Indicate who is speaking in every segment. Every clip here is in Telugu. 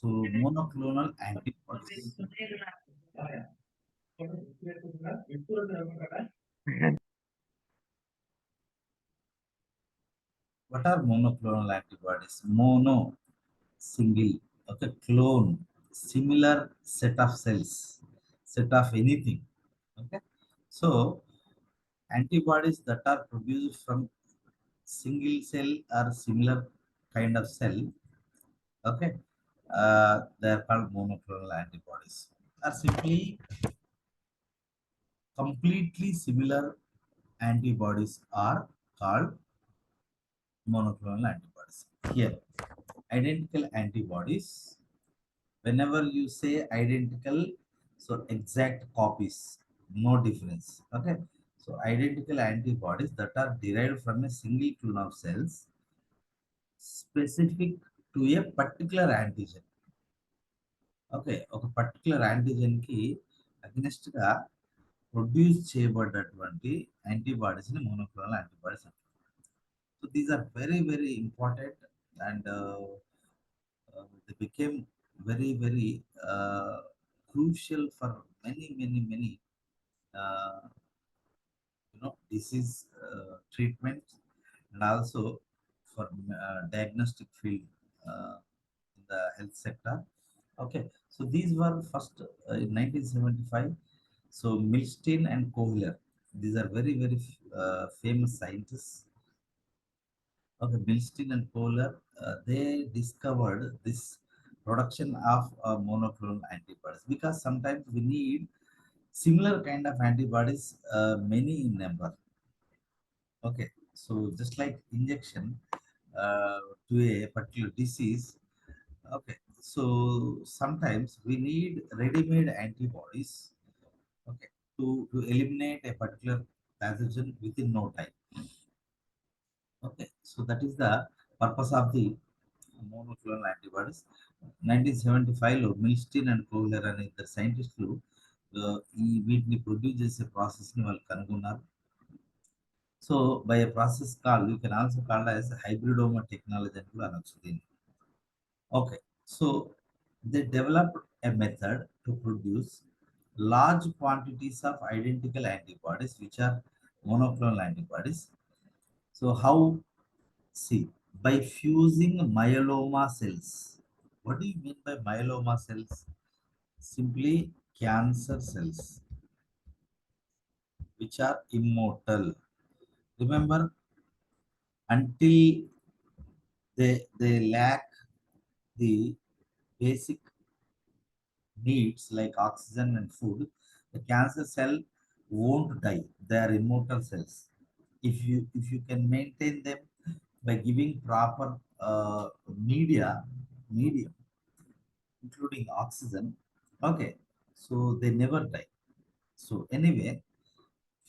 Speaker 1: So monoclonal antibodies. What are monoclonal antibodies? Mono, single. Okay, clone, similar set of cells, set of anything. Okay, so antibodies that are produced from single cell or similar kind of cell. Okay, they are called monoclonal antibodies. Are simply completely similar antibodies are called monoclonal antibodies. Here, identical antibodies. Whenever you say identical, so exact copies, no difference. Okay. So identical antibodies that are derived from a single clone of cells specific to a particular antigen. Okay ఒక పర్టికులర్ యాంటీజెన్ కి అగ్నెస్ట్ గా ప్రొడ్యూస్ చేయబడ్డటువంటి యాంటీబాడీస్ ని మోనోక్లోనల్ యాంటీబాడీస్ అంటారు. So these are very very important and they became very crucial for many uh, disease treatment and also for diagnostic field in the health sector. Okay, so these were first in 1975. So Milstein and Kohler, these are very famous scientists. Okay, Milstein and Kohler, they discovered this production of monoclonal antibodies because sometimes we need similar kind of antibodies, many in number. Okay, so just like injection to a particular disease. Okay, so sometimes we need ready-made antibodies. Okay, to eliminate a particular pathogen within no time. Okay, so that is the purpose of the monoclonal antibodies. 1975లో మిల్స్టీన్ అండ్ కోహ్లర్ అనే ఇద్దరు సైంటిస్టులు ఈ వీటిని ప్రొడ్యూస్ చేసే ప్రాసెస్ని వాళ్ళు కనుగొన్నారు. So by a process call you can also called as hybridoma technology అని కూడా అనొచ్చు దీన్ని. Okay, so they developed a method to produce large quantities of identical antibodies which are monoclonal antibodies. So how? See, by fusing myeloma cells. What do you mean by myeloma cells? Simply cancer cells which are immortal. Remember, until they lack the basic needs like oxygen and food, the cancer cell won't die. They are immortal cells. If you can maintain them by giving proper medium including oxygen, okay, so they never die. So anyway,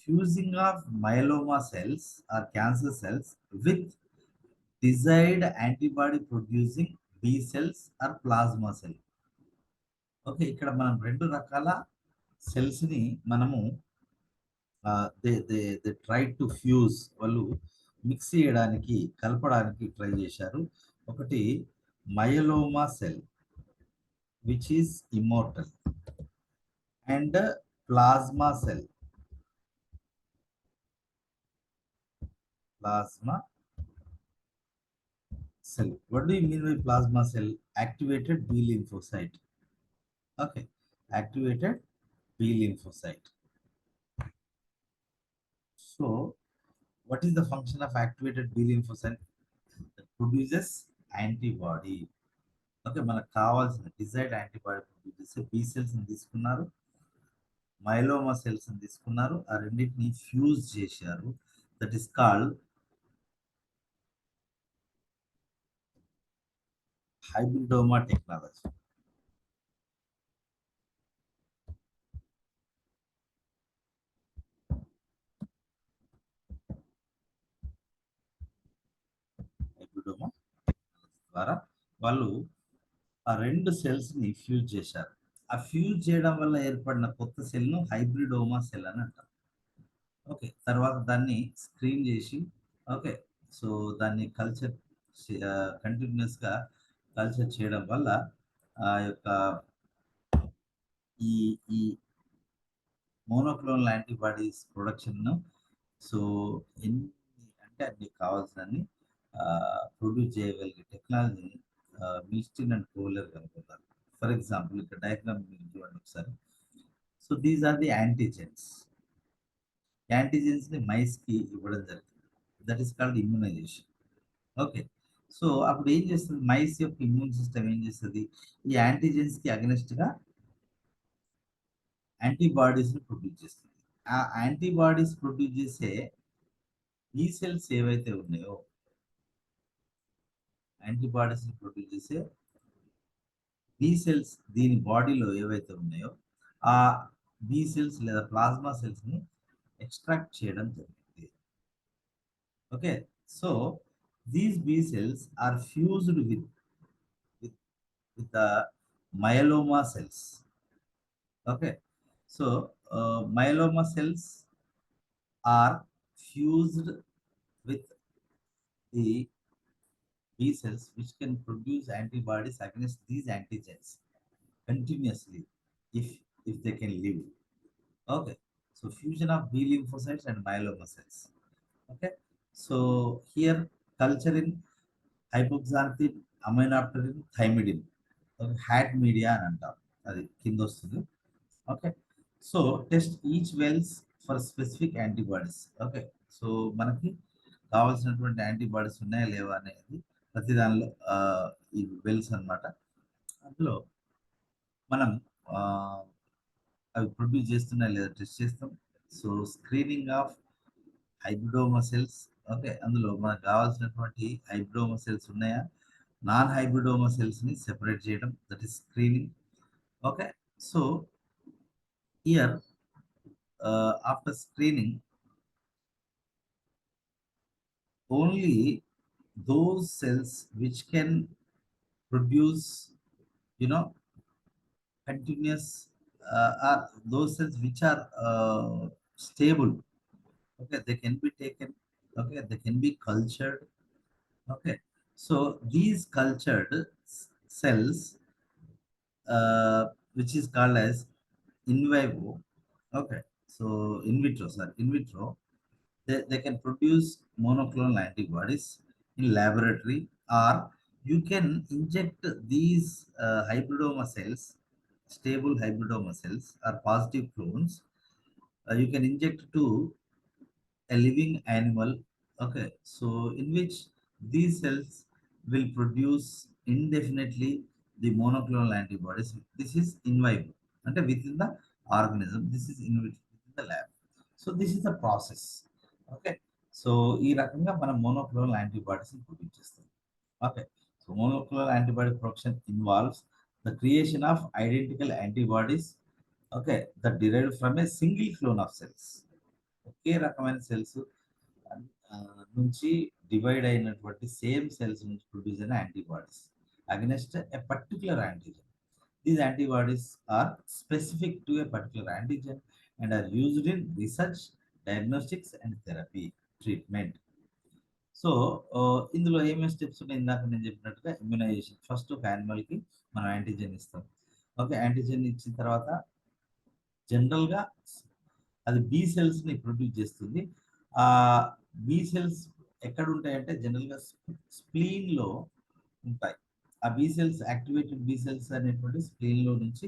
Speaker 1: fusing of myeloma cells or cancer cells with desired antibody producing B cells or plasma cell. Okay, ఇక్కడ మనం రెండు రకాల సెల్స్ ని మనము దే ట్రై టు ఫ్యూజ్, వాళ్ళు మిక్స్ చేయడానికి కలపడానికి ట్రై చేశారు. ఒకటి myeloma cell which is immortal and plasma cell. Plasma cell. What do you mean by plasma cell? Activated B lymphocyte. Okay, activated B lymphocyte. So, what is the function of activated B lymphocyte? It produces antibody. Okay, మనకు కావాల్సిన డిజైర్డ్ యాంటీబాడీ ప్రొడ్యూస్ చేసే బి సెల్స్ ని తీసుకున్నారు, మైలోమా సెల్స్ ని తీసుకున్నారు, ఆ రెండింటిని ఫ్యూజ్ చేశారు. That is called hybridoma technology. Hybridoma ద్వారా వాళ్ళు ఆ రెండు సెల్స్ ని ఫ్యూజ్ చేశారు. ఆ ఫ్యూజ్ చేయడం వల్ల ఏర్పడిన కొత్త సెల్ ను హైబ్రిడోమా సెల్ అని అంటారు. ఓకే, తర్వాత దాన్ని స్క్రీన్ చేసి, ఓకే, సో దాన్ని కల్చర్ కంటిన్యూస్ గా కల్చర్ చేయడం వల్ల ఆ యొక్క ఈ ఈ మోనోక్లోనల్ యాంటీబాడీస్ ప్రొడక్షన్ను సో ఎన్ని అంటే అన్ని కావాల్సినన్ని ప్రొడ్యూస్ చేయగలిగే టెక్నాలజీని మిస్టిన్ అండ్ కోలర్ కనుక్కున్నారు. ఫర్ ఎగ్జాంపుల్ ఇక్కడ డయాగ్రామ్ మీరు చూడండి ఒకసారి. So these are the antigens. యాంటీజెన్స్ని మైస్కి ఇవ్వడం జరిగింది. That is called immunization. Okay. So అప్పుడు ఏం చేస్తుంది మైస్ యొక్క ఇమ్యూన్ సిస్టమ్ ఏం చేస్తుంది ఈ యాంటీజెన్స్కి అగెనిస్ట్గా యాంటీబాడీస్ని ప్రొడ్యూస్ చేస్తుంది. ఆ యాంటీబాడీస్ ప్రొడ్యూస్ చేసే బి సెల్స్ ఏవైతే ఉన్నాయో యాంటీబాడీస్ని ప్రొడ్యూస్ చేసే బి సెల్స్ దీని బాడీలో ఏవైతే ఉన్నాయో ఆ బి సెల్స్ లేదా ప్లాస్మా సెల్స్ని ఎక్స్ట్రాక్ట్ చేయడం జరిగింది. Okay. So these B cells are fused with the myeloma cells. Okay. So myeloma cells are fused with the B cells which can produce antibodies against these antigens continuously if they can live. Okay. So fusion of B lymphocytes and myeloma cells. Okay. So here culture in hypoxanthine, aminopterin, thymidine. HAT media అని అంటాం, అది కింద వస్తుంది. Okay. So test each wells for specific antibodies. Okay. So మనకి కావాల్సినటువంటి యాంటీబాడీస్ ఉన్నాయా లేవా అనేది ప్రతి దానిలో ఈ వెల్స్ అనమాట. అందులో మనం అవి ప్రొడ్యూస్ చేస్తున్నాయా లేదా టెస్ట్ చేస్తాం. So screening of hybridoma cells. Okay. అందులో మనకు కావాల్సినటువంటి హైబ్రిడోమా సెల్స్ ఉన్నాయా, నాన్ హైబ్రిడోమా సెల్స్ని సెపరేట్ చేయడం, that is screening. Okay. So here after screening only those cells which can produce you know continuous are those cells which are stable. Okay, they can be taken. Okay, they can be cultured. Okay, so these cultured cells which is called as in vivo. Okay, so in vitro, sorry, in vitro, they can produce monoclonal antibodies in laboratory, or you can inject these hybridoma cells, stable hybridoma cells or positive clones. You can inject to a living animal. Okay, so in which these cells will produce indefinitely the monoclonal antibodies. This is in vivo and within the organism. This is in within the lab. So this is the process. Okay. So ఈ రకంగా మనం మోనోక్లోనల్ యాంటీబాడీస్ ప్రొడ్యూస్ చేస్తాం. Okay. So monoclonal antibody production involves the creation of identical antibodies. Okay. That derived from a single clone of cells. ఒకే రకమైన సెల్స్ నుంచి డివైడ్ అయినటువంటి సేమ్ సెల్స్ నుంచి ప్రొడ్యూస్ అయిన antibodies against a particular antigen. These antibodies are specific to a particular antigen and are used in research, diagnostics and therapy treatment. So ఇందులో ఏమేమి స్టెప్స్ ఉన్నాయి ఇందాక నేను చెప్పినట్టుగా ఇమ్యునైజేషన్. ఫస్ట్ ఒక యానిమల్కి మనం యాంటీజెన్ ఇస్తాం. ఓకే. యాంటీజెన్ ఇచ్చిన తర్వాత జనరల్గా అది బి సెల్స్ని ప్రొడ్యూస్ చేస్తుంది. ఆ బి సెల్స్ ఎక్కడ ఉంటాయంటే జనరల్గా స్ప్లీన్లో ఉంటాయి. ఆ B cells activated B cells అనేటువంటి స్ప్లీన్లో నుంచి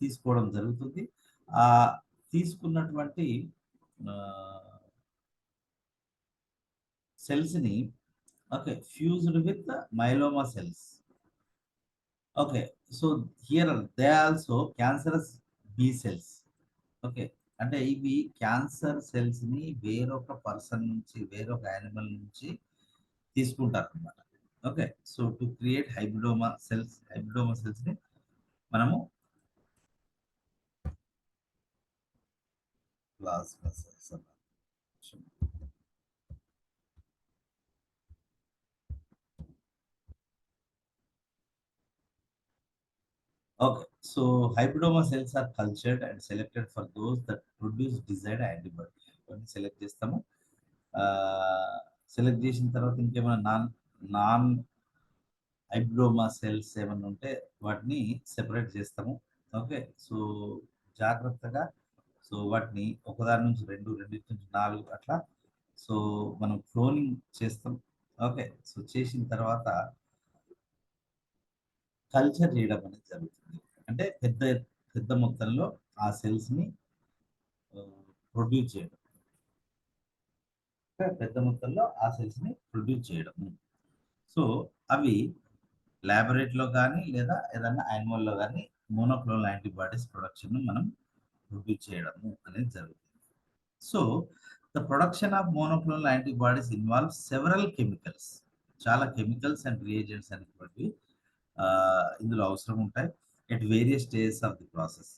Speaker 1: తీసుకోవడం జరుగుతుంది. ఆ తీసుకున్నటువంటి సెల్స్ని okay fused with myeloma cells. Okay. So here they also cancerous B cells. Okay. అంటే ఇవి క్యాన్సర్ సెల్స్ని వేరొక పర్సన్ నుంచి వేరొక యానిమల్ నుంచి తీసుకుంటారు అనమాట. Okay. So to create hybridoma సెల్స్ని మనము ప్లాస్మా సెల్స్ అన్నమాట. Okay, so hybridoma cells are cultured and selected for those that produce desired antibody. Select చేస్తాము. సెలెక్ట్ చేసిన తర్వాత ఇంకేమైనా నాన్ హైబ్రిడోమా సెల్స్ ఏమన్నా ఉంటే వాటిని సెపరేట్ చేస్తాము. ఓకే. సో జాగ్రత్తగా సో వాటిని ఒకదాని నుంచి రెండు, రెండింటి నుంచి నాలుగు అట్లా సో మనం క్లోనింగ్ చేస్తాం. ఓకే. సో చేసిన తర్వాత కల్చర్ చేయడం అనేది జరుగుతుంది. అంటే పెద్ద పెద్ద మొత్తంలో ఆ సెల్స్‌ని ప్రొడ్యూస్ చేయడం. పెద్ద మొత్తంలో ఆ సెల్స్‌ని ప్రొడ్యూస్ చేయడము. సో అవి లాబొరేటరీలో గానీ లేదా ఏదన్నా యానిమల్‌లో గానీ మోనోక్లోనల్ యాంటీబాడీస్ ప్రొడక్షన్‌ను మనం ప్రొడ్యూస్ చేయడము అనేది జరుగుతుంది. So the production of monoclonal antibodies involves several chemicals. చాలా కెమికల్స్ అండ్ రియేజెంట్స్ అనేటువంటివి ఇందులో అవసరం ఉంటాయి at various stages of the process.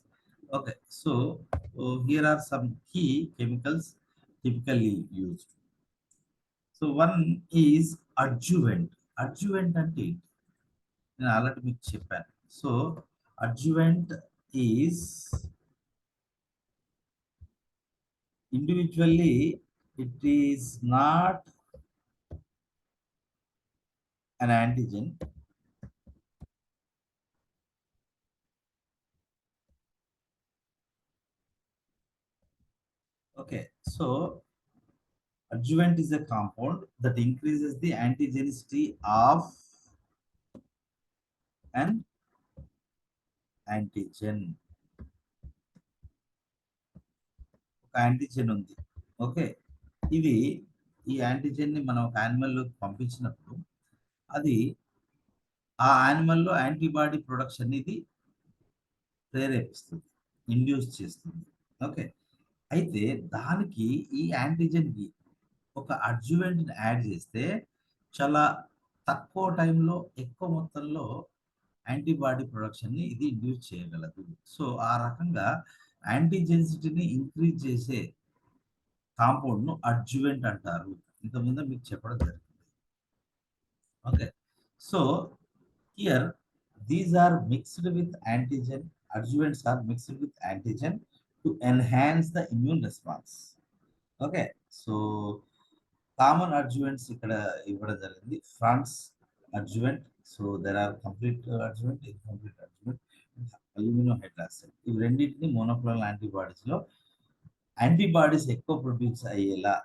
Speaker 1: Okay. So here are some key chemicals typically used. So one is adjuvant. Adjuvant అంటే ఏంటి? నేను ఆల్రెడీ మీకు చెప్పాను. So adjuvant is individually it is not an antigen. Okay, so adjuvant is a compound that increases the antigenicity of an antigen. ఒక యాంటీజెన్ ఉంది. ఓకే. ఇది ఈ యాంటీజెన్ ని మనం ఒక యానిమల్ లోకి పంపించినప్పుడు అది ఆ యానిమల్ లో యాంటీబాడీ ప్రొడక్షన్ ఇది ప్రేరేపిస్తుంది, ఇండ్యూస్ చేస్తుంది. ఓకే. అయితే దానికి ఈ యాంటీజెన్‌కి ఒక అడ్జువెంట్‌ని యాడ్ చేస్తే చాలా తక్కువ టైంలో ఎక్కువ మొత్తంలో యాంటీబాడీ ప్రొడక్షన్‌ని ఇది ఇండ్యూస్ చేయగలదు. సో, ఆ రకంగా యాంటీజెన్సిటీని ఇంక్రీజ్ చేసే కాంపౌండ్‌ను అడ్జువెంట్ అంటారు. ఇంతకుముందే మీకు చెప్పడం జరిగింది. Okay. So, here these are mixed with antigen. Adjuvants are mixed with antigen to enhance the immune response. Okay. So common adjuvants ఇక్కడ ఇవ్వడం జరిగింది. Freund's adjuvant. So there are complete adjuvant, incomplete adjuvant, aluminium hydroxide. ఇవి రెండింటిని మోనోక్లోనల్ యాంటీబాడీస్ లో యాంటీబాడీస్ ఎక్కువ ప్రొడ్యూస్ అయ్యేలా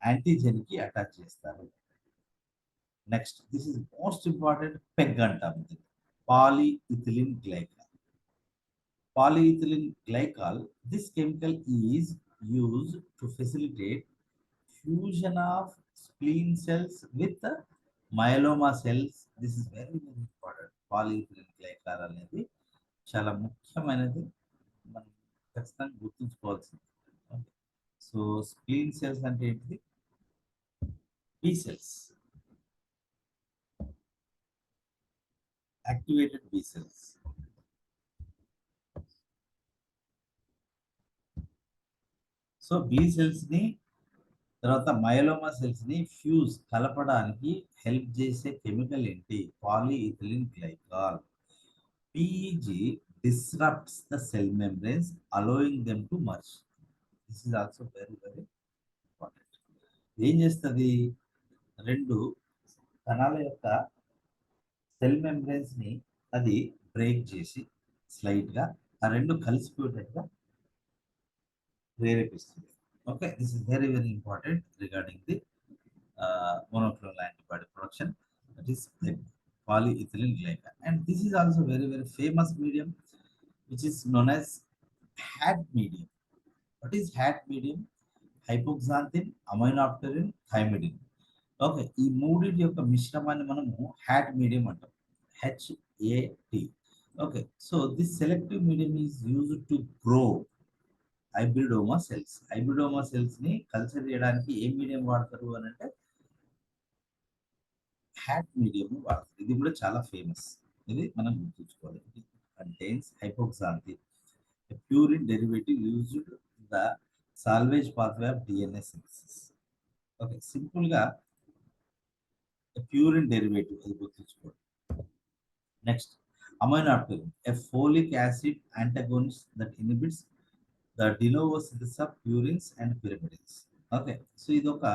Speaker 1: యాంటీజెన్ కి అటాచ్ చేస్తారు. Next this is most important PEG అంటాం. Polyethylene glycol. Polyethylene glycol, this chemical is used to facilitate fusion of spleen cells with myeloma cells. This is very very important. Polyethylene glycol అనేది చాలా ముఖ్యమైనది, మనం ఖచ్చితంగా గుర్తుంచుకోవాల్సింది. సో స్ప్లీన్ సెల్స్ అంటే ఏంటిది? B cells, activated B cells. So B cells ని తర్వాత మయోలోమా సెల్స్ ని ఫ్యూజ్ కలపడానికి హెల్ప్ చేసే కెమికల్ ఏంటి? Polyethylene glycol. PEG disrupts the cell membranes, allowing them to merge. This is also very very important. ఏం చేస్తుంది? రెండు కణాల యొక్క సెల్ మెంబ్రేన్స్ ని అది బ్రేక్ చేసి స్లైట్ గా ఆ రెండు కలిసిపోయేటట్టుగా ప్రేరేపిస్తుంది. Okay. This is very very important regarding the monoclonal antibody production, that is polyethylene glycol. And this is also very very famous medium which is known as HAT medium. What is HAT medium? Hypoxanthine, aminopterin, thymidine. Okay. ఈ మూడింటి యొక్క మిశ్రమాన్ని మనము హ్యాట్ మీడియం అంటాం. HAT. Okay. So this selective medium is used to grow hybridoma cells. Hybridoma cells ని కల్చర్ చేయడానికి ఏ మీడియం వాడతారు అని అంటే హ్యాట్ మీడియం వాడతారు. ఇది కూడా చాలా ఫేమస్. ఇది మనం గుర్తుంచుకోవాలి. ఇది contains hypoxanthine, purine derivative used the salvage pathway of DNA synthesis. Okay. Simple గా ప్యూరిన్ డెరివేటివ్ అది గుర్తుంచుకోండి. Next aminopterin, a folic acid antagonist that inhibits the de novo synthesis of purines and pyrimidines. Okay. So ఇది ఒక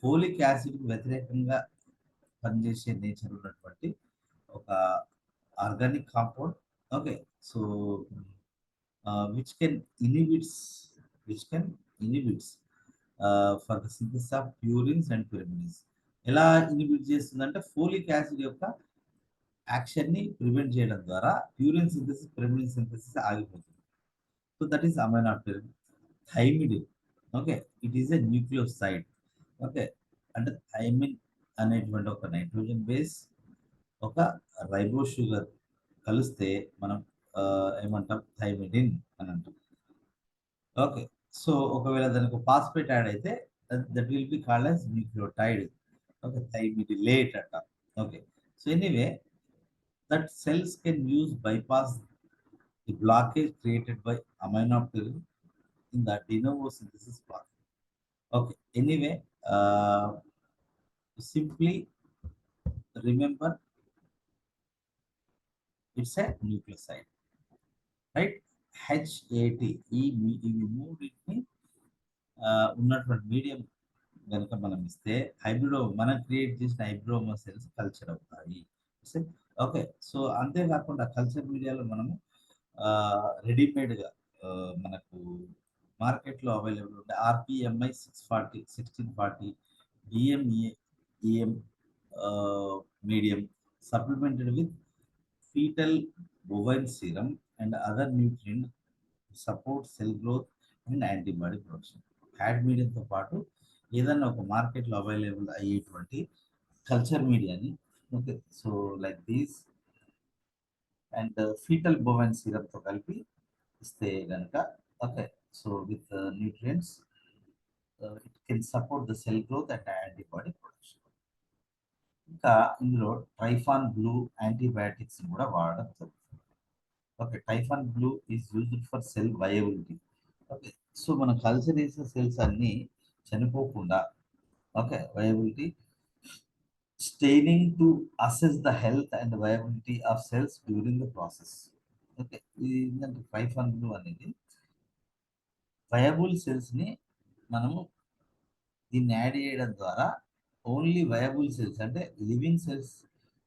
Speaker 1: ఫోలిక్ యాసిడ్ కి వ్యతిరేకంగా పనిచేసే నేచర్ ఉన్నటువంటి ఒక organic compound. Okay. So which can inhibits which can inhibits for the synthesis of purines and pyrimidines. ఎలా ఇనిబిట్ చేస్తుందంటే ఫోలిక్ యాసిడ్ యొక్క యాక్షన్ ని ప్రివెంట్ చేయడం ద్వారా ప్యూరిన్ సింథసిస్ పిరిమిడిన్ సింథసిస్ ఆగిపోతుంది. So that is aminopterin. Thymidine, okay, it is a nucleoside. Okay, అంటే థైమిన్ అనేటువంటి ఒక నైట్రోజన్ బేస్ ఒక రైబో షుగర్ కలిస్తే మనం ఏమంటాం, థైమిడిన్ అని అంటాం. ఓకే, సో ఒకవేళ దానికి ఫాస్ఫేట్ యాడ్ అయితే that will be called as nucleotide. Okay, thymidylate అంట. Okay, so anyway that cells can use bypass the blockage created by aminopterin in the de novo synthesis process. Okay, anyway, simply remember it's a nucleoside, right? HAT ఇవి మూడింటిని ఉన్నటువంటి మీడియం కనుక మనం ఇస్తే మనం క్రియేట్ చేసిన హైబ్రిడోమా సెల్స్ కల్చర్ అవుతాయి. ఓకే, సో అంతేకాకుండా కల్చర్ మీడియాలో మనము రెడీమేడ్గా మనకు మార్కెట్లో అవైలబుల్ ఉండే RPMI 640 1640 EM medium supplemented with fetal bovine serum and other nutrient support cell growth and antibody production. Add మీడియంతో పాటు ఏదన్నా ఒక మార్కెట్లో అవైలబుల్ అయ్యేటువంటి కల్చర్ మీడియాని, okay, so like these and fetal bovine సిరప్తో కలిపి ఇస్తే కనుక, okay, so with nutrients it can support the cell growth and antibody production. ఇంకా ఇందులో ట్రైఫాన్ బ్లూ యాంటీబయాటిక్స్ కూడా వాడడం జరుగుతుంది. Okay, trypan blue is used for cell viability. Okay, so మన కల్చర్ చేసిన సెల్స్ అన్నీ చనిపోకుండా, okay, viability staining to assess the health and viability of cells during the process. Okay, ఇది ఏంటంటే టైఫాన్ బ్లూ అనేది వయబుల్ సెల్స్ని మనము దీన్ని యాడ్ చేయడం ద్వారా ఓన్లీ వయబుల్ సెల్స్ అంటే living cells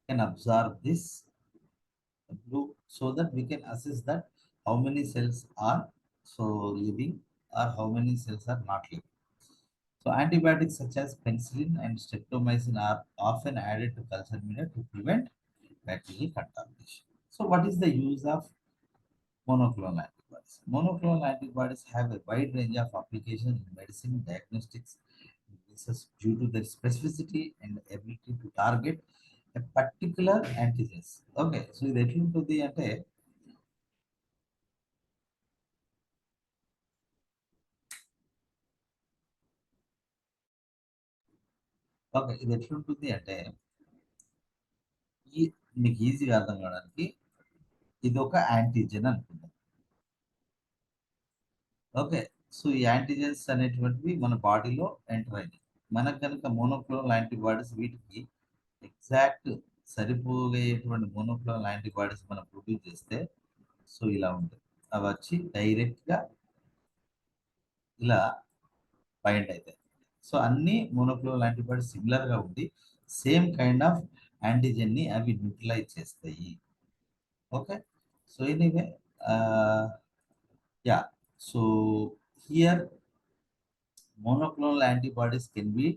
Speaker 1: can observe this blue so that we can assess that how many cells are so living or how many cells are not living. So antibiotics such as penicillin and streptomycin are often added to culture media to prevent bacterial contamination. So what is the use of monoclonal antibodies? Monoclonal antibodies have a wide range of applications in medicine, diagnostics, and research due to their specificity and ability to target a particular antigens. Okay, so ఇది ఎట్లుంటుంది అంటే ఓకే, ఇది ఎట్లుంటుంది అంటే ఈ మీకు ఈజీగా అర్థం కావడానికి ఇది ఒక యాంటీజెన్ అనుకుందాం. ఓకే, సో ఈ యాంటీజెన్స్ అనేటువంటివి మన బాడీలో ఎంటర్ అయింది. మనకు కనుక మోనోక్లోనల్ యాంటీబాడీస్ వీటికి ఎగ్జాక్ట్ సరిపోయేటువంటి మోనోక్లోనల్ యాంటీబాడీస్ మనం ప్రొడ్యూస్ చేస్తే సో ఇలా ఉంటుంది. అవి వచ్చి డైరెక్ట్గా ఇలా బైండ్ అవుతాయి. సో అన్ని మోనోక్లోనల్ యాంటీబాడీస్ సిమిలర్గా ఉండి సేమ్ కైండ్ ఆఫ్ యాంటీజెన్ని అవి న్యూట్రలైజ్ చేస్తాయి. Okay, so anyway yeah, so here monoclonal antibodies can be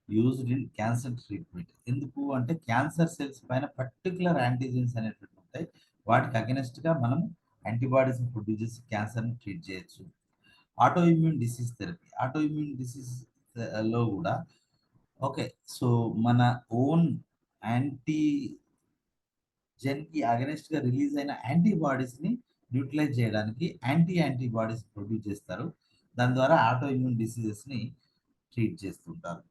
Speaker 1: used in cancer treatment. ఎందుకు అంటే క్యాన్సర్ సెల్స్ పైన పర్టికులర్ యాంటీజెన్స్ అనేటువంటి ఉంటాయి. వాటికి అగెనెస్ట్గా మనం యాంటీబాడీస్ ప్రొడ్యూస్ చేసి క్యాన్సర్ని ట్రీట్ చేయొచ్చు. Auto immune disease therapy, auto immune disease లో కూడా ఓకే, సో మన ఓన్ యాంటీజెన్కి అగెనెస్ట్గా రిలీజ్ అయిన యాంటీబాడీస్ని న్యూట్రలైజ్ చేయడానికి యాంటీబాడీస్ ప్రొడ్యూస్ చేస్తారు. దాని ద్వారా ఆటో ఇమ్యూన్ డిసీజెస్ని ట్రీట్ చేస్తుంటారు.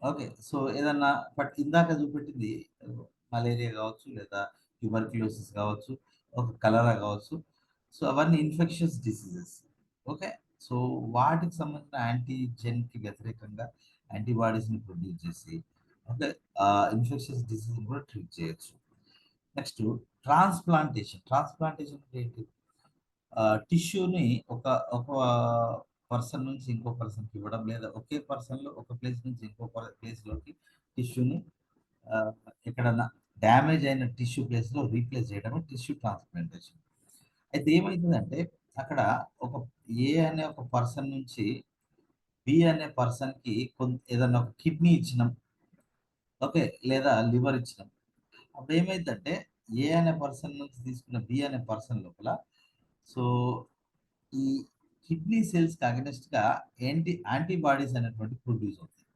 Speaker 1: ఓకే, సో ఏదన్నా బట్ ఇందాక చూపెట్టింది మలేరియా కావచ్చు, లేదా ట్యూబర్క్యులోసిస్ కావచ్చు, ఒక కలరా కావచ్చు, సో అవన్నీ ఇన్ఫెక్షన్స్ డిసీజెస్. ఓకే, సో వాటికి సంబంధించిన యాంటీజెన్కి వ్యతిరేకంగా యాంటీబాడీస్ని ప్రొడ్యూస్ చేసి ఓకే ఇన్ఫెక్షన్స్ డిసీజ్ కూడా ట్రీట్ చేయొచ్చు. Next transplantation. ట్రాన్స్ప్లాంటేషన్ ఏంటి? టిష్యూని ఒక ఒక పర్సన్ నుంచి ఇంకో పర్సన్కి ఇవ్వడం, లేదా ఒకే పర్సన్లో ఒక ప్లేస్ నుంచి ఇంకో ప్లేస్లోకి టిష్యూని ఎక్కడన్నా డ్యామేజ్ అయిన టిష్యూ ప్లేస్లో రీప్లేస్ చేయడమే టిష్యూ ట్రాన్స్ప్లాంటేషన్. అయితే ఏమవుతుందంటే అక్కడ ఒక ఏ అనే ఒక పర్సన్ నుంచి బి అనే పర్సన్కి ఏదన్నా ఒక కిడ్నీ ఇచ్చినాం, ఓకే, లేదా లివర్ ఇచ్చినాం. అప్పుడు ఏమైందంటే ఏ అనే పర్సన్ నుంచి తీసుకున్న బి అనే పర్సన్ లోపల సో ఈ కిడ్నీ సెల్స్కి అగెనిస్ట్గా యాంటీబాడీస్ అనేటువంటి ప్రొడ్యూస్ అవుతాయి.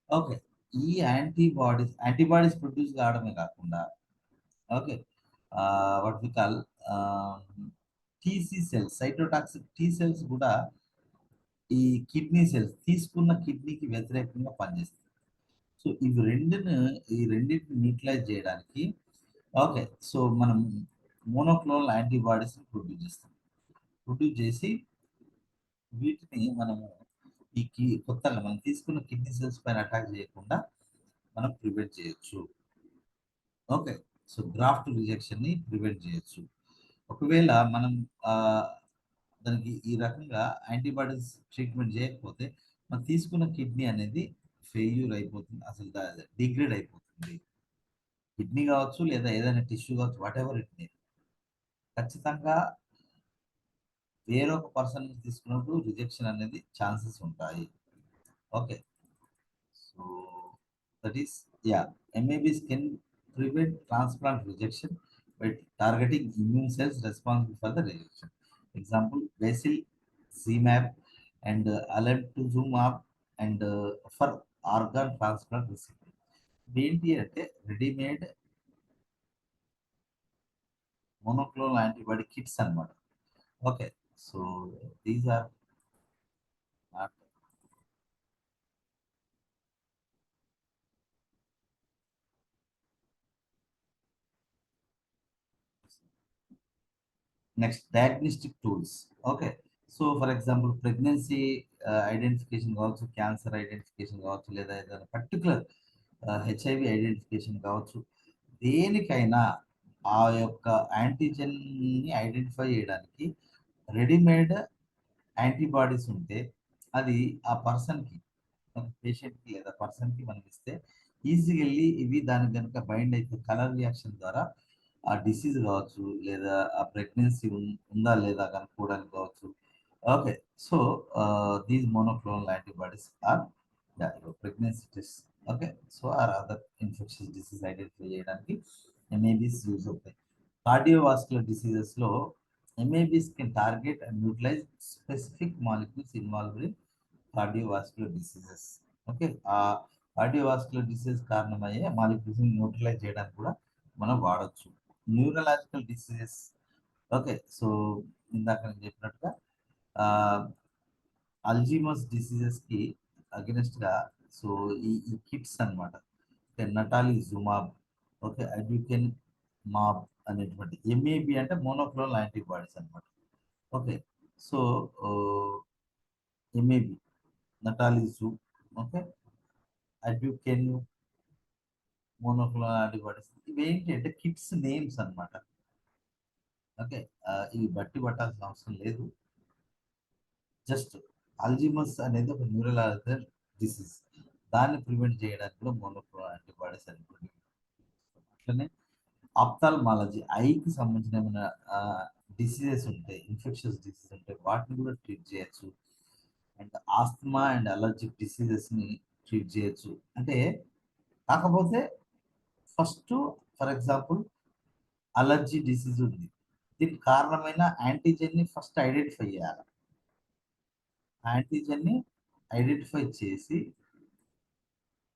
Speaker 1: ఓకే, ఈ యాంటీబాడీస్ ప్రొడ్యూస్ కావడమే కాకుండా okay what we call TC cells, cytotoxic T cells కూడా ఈ కిడ్నీ సెల్స్ తీసుకున్న కిడ్నీకి వ్యతిరేకంగా పనిచేస్తాయి. సో ఈ రెండింటిని న్యూట్రలైజ్ చేయడానికి ఓకే సో మనం మోనోక్లోనల్ యాంటీబాడీస్ ప్రొడ్యూస్ చేస్తాం. ప్రొడ్యూస్ చేసి వీటిని మనము కొత్తగా మనం తీసుకున్న కిడ్నీ సెల్స్ పైన అటాక్ చేయకుండా మనం ప్రివెంట్ చేయొచ్చు. ఓకే, సో గ్రాఫ్ట్ రిజెక్షన్ని ప్రివెంట్ చేయొచ్చు. ఒకవేళ మనం దానికి ఈ రకంగా యాంటీబాడీస్ ట్రీట్మెంట్ చేయకపోతే మనం తీసుకున్న కిడ్నీ అనేది ఫెయిల్యూర్ అయిపోతుంది, అసలు డిగ్రేడ్ అయిపోతుంది. కిడ్నీ కావచ్చు లేదా ఏదైనా టిష్యూ కావచ్చు, వాట్ ఎవర్ ఇట్ మే, ఖచ్చితంగా వేరొక పర్సన్ నుంచి తీసుకున్నప్పుడు రిజెక్షన్ అనేది ఛాన్సెస్ ఉంటాయి. Okay, so that is MABs can prevent transplant rejection by targeting immune cells responsible for the rejection. Example, Basilzumab and Alemtuzumab and for organ transplant recipient. ఏంటి అంటే రెడీమేడ్ మోనోక్లోనల్ యాంటీబాడీ కిట్స్ అన్నమాట. Okay, so these are not next diagnostic tools. Okay, so for example pregnancy identification కావచ్చు, క్యాన్సర్ ఐడెంటిఫికేషన్ కావచ్చు, లేదా ఏదైనా పర్టికులర్ హెచ్ఐవి ఐడెంటిఫికేషన్ కావచ్చు, దేనికైనా ఆ యొక్క యాంటీజెన్ని ఐడెంటిఫై చేయడానికి రెడీమేడ్ యాంటీబాడీస్ ఉంటే అది ఆ పర్సన్కి, పేషెంట్కి లేదా పర్సన్కి మనం ఇస్తే ఈజీగా వెళ్ళి ఇవి దానికి కనుక బైండ్ అయితే కలర్ రియాక్షన్ ద్వారా ఆ డిసీజ్ కావచ్చు లేదా ఆ ప్రెగ్నెన్సీ ఉందా లేదా కనుక్కోవడానికి కావచ్చు. Okay, so these monoclonal antibodies are pregnancy test. Okay, so or other infections disease identify చేయడానికి MABs యూజ్ అవుతాయి. కార్డియోవాస్కులర్ డిసీజెస్లో MABs can target and neutralize specific molecules involved in cardiovascular diseases. Okay, ఆ కార్డియోవాస్కులర్ డిసీజ్ కారణమయ్యే మాలిక్యూల్స్ న్యూట్రలైజ్ చేయడానికి కూడా మనం వాడచ్చు. Neurological diseases. ఓకే, సో ఇందాక నేను చెప్పినట్టుగా అల్జీమస్ డిసీజెస్కి అగెనిస్ట్గా సో ఈ కిట్స్ అనమాట, natalizumab, okay, aducanumab అనేటువంటి MAB అంటే మోనోక్లోనల్ యాంటీబాడీస్ అనమాట. Okay, so MAB natalizumab, okay, aducanumab monoclonal antibodies ఇవేంటి అంటే కిట్స్ నేమ్స్ అనమాట. ఓకే, ఇవి బట్టి పట్టాల్సిన అవసరం లేదు. జస్ట్ అల్జీమస్ అనేది ఒక న్యూరలాజికల్ డిసీజ్, దాన్ని ప్రివెంట్ చేయడానికి కూడా మోనోక్లోనల్ యాంటీబాడీస్ అనుకోండి. అట్లనే ఆప్థాల్మాలజీ, ఐకి సంబంధించిన ఏమైనా డిసీజెస్ ఉంటాయి, ఇన్ఫెక్షన్స్ డిసీజ్ ఉంటాయి, వాటిని కూడా ట్రీట్ చేయొచ్చు. అండ్ ఆస్తమా అండ్ అలర్జిక్ డిసీజెస్ని ట్రీట్ చేయొచ్చు. అంటే కాకపోతే first for example allergy disease ఉంది, దీనికి కారణమైన యాంటీజెన్ని ఫస్ట్ ఐడెంటిఫై చేయాలి. యాంటీజెన్ని ఐడెంటిఫై చేసి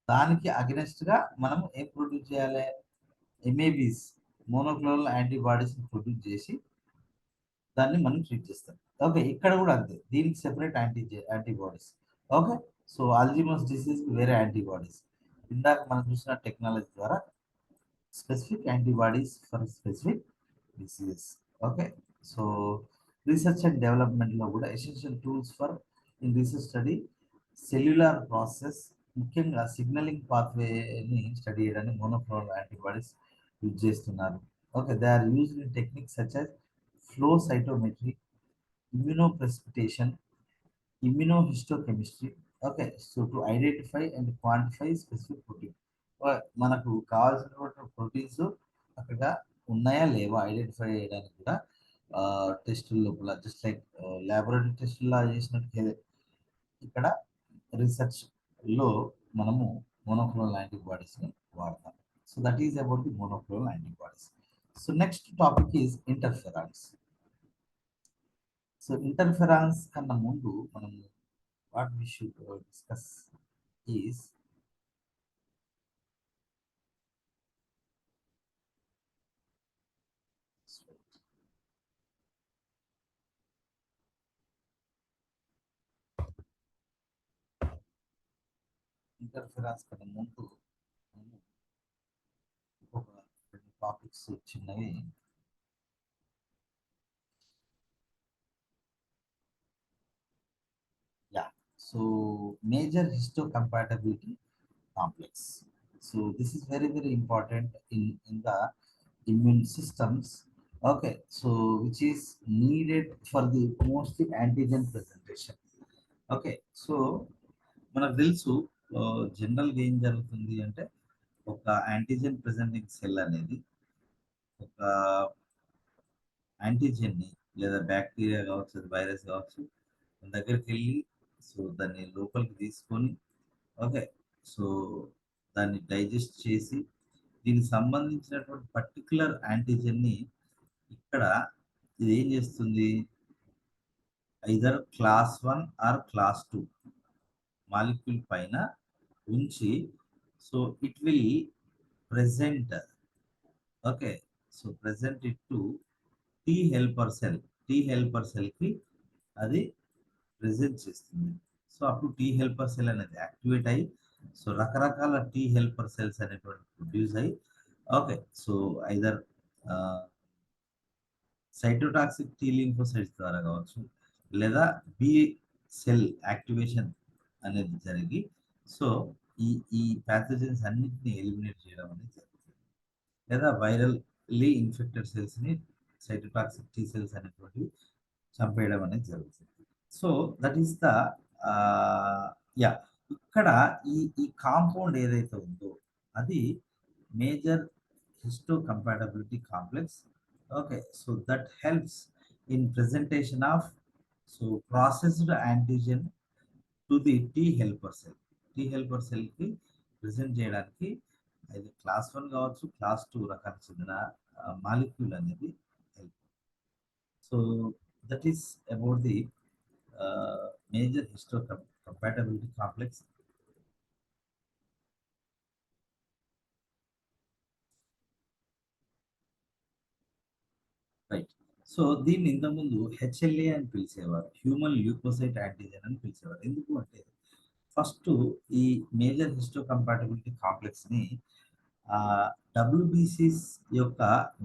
Speaker 1: దానికి అగెనెస్ట్గా మనం ఏం ప్రొడ్యూస్ చేయాలి, MABs మోనోక్లోనల్ యాంటీబాడీస్ ప్రొడ్యూస్ చేసి దాన్ని మనం ట్రీట్ చేస్తాం. ఓకే, ఇక్కడ కూడా అంతే, దీనికి separate antibodies. Okay, so Alzheimer's డిసీజ్కి వేరే యాంటీబాడీస్. ఇందాక మనం చూసిన టెక్నాలజీ ద్వారా specific antibodies for specific diseases. Okay, so research and డెవలప్మెంట్లో కూడా essential tools for in research study cellular process, ముఖ్యంగా సిగ్నలింగ్ పాత్వేని స్టడీ చేయడానికి మోనోక్లోనల్ యాంటీబాడీస్ యూజ్ చేస్తున్నారు. Okay, they are used in techniques such as flow cytometry, immunoprecipitation, immunohistochemistry. Okay, so to identify and quantify specific protein. మనకు కావాల్సినటువంటి ప్రోటీన్స్ అక్కడ ఉన్నాయా లేవా ఐడెంటిఫై చేయడానికి కూడా టెస్టుల లోపల జస్ట్ లైక్ ల్యాబొరేటరీ టెస్టులా చేసినట్టు ఇక్కడ రీసెర్చ్ లో మనము మోనోక్లోనల్ యాంటీబాడీస్ని వాడతాం. So that is about the monoclonal antibodies. So next topic is interferons. So interferons కన్నా ముందు మనం what we should discuss is interferons కన్నా ముందు ఒక రెండు టాపిక్స్ చిన్నవి. Yeah, so major histocompatibility complex. So this is very very important in the immune systems. Okay, so which is needed for the mostly antigen presentation. Okay, so మనకు తెలుసు జనరల్గా ఏం జరుగుతుంది అంటే ఒక యాంటీజెన్ ప్రెజెంటింగ్ సెల్ అనేది ఒక యాంటీజెన్ని లేదా బ్యాక్టీరియా కావచ్చు వైరస్ కావచ్చు మన దగ్గరికి వెళ్ళి సో దాన్ని లోపలికి తీసుకొని ఓకే సో దాన్ని డైజెస్ట్ చేసి దీనికి సంబంధించినటువంటి పర్టికులర్ యాంటీజెన్ని ఇక్కడ ఇది ఏం చేస్తుంది either class 1 or class 2 molecule పైన ఉంచి so it will present okay so present it to T helper cell. T helper సెల్కి అది ప్రెజెంట్ చేస్తుంది. సో అప్పుడు టీ హెల్పర్ సెల్ అనేది యాక్టివేట్ అయ్యి సో రకరకాల టీ హెల్పర్ సెల్స్ అనేటువంటి ప్రొడ్యూస్ అయ్యి okay so either cytotoxic T lymphocytes ద్వారా కావచ్చు లేదా బి సెల్ యాక్టివేషన్ అనేది జరిగి సో ఈ ఈ ప్యాథోజన్స్ అన్నింటినీ ఎలిమినేట్ చేయడం అనేది జరుగుతుంది. లేదా వైరల్లీ ఇన్ఫెక్టెడ్ సెల్స్ని సైటోటాక్సిక్ టీ సెల్స్ అనేటువంటివి చంపేయడం అనేది జరుగుతుంది. సో దట్ ఈస్ ద యా ఇక్కడ ఈ ఈ కాంపౌండ్ ఏదైతే ఉందో అది major histocompatibility complex. Okay, so that helps in presentation of so processed antigen to the T helper cell. T helper cell కి ప్రెజెంట్ చేయడానికి అది క్లాస్ 1 కావచ్చు క్లాస్ 2 రకానికి చెందిన మాలిక్యూల్ అనేది help. So that is about the major histocompatibility complex. Right. So దీన్ని ఇంతకుముందు హెచ్ఎల్ఏ అని పిలిచేవారు, హ్యూమన్ ల్యూకోసైట్ యాంటీజెన్ అని పిలిచేవారు. ఎందుకు అంటే ఫస్ట్ ఈ మేజర్ హిస్టోకంపాటబిలిటీ కాంప్లెక్స్ని డబ్ల్యూబీసీస్ యొక్క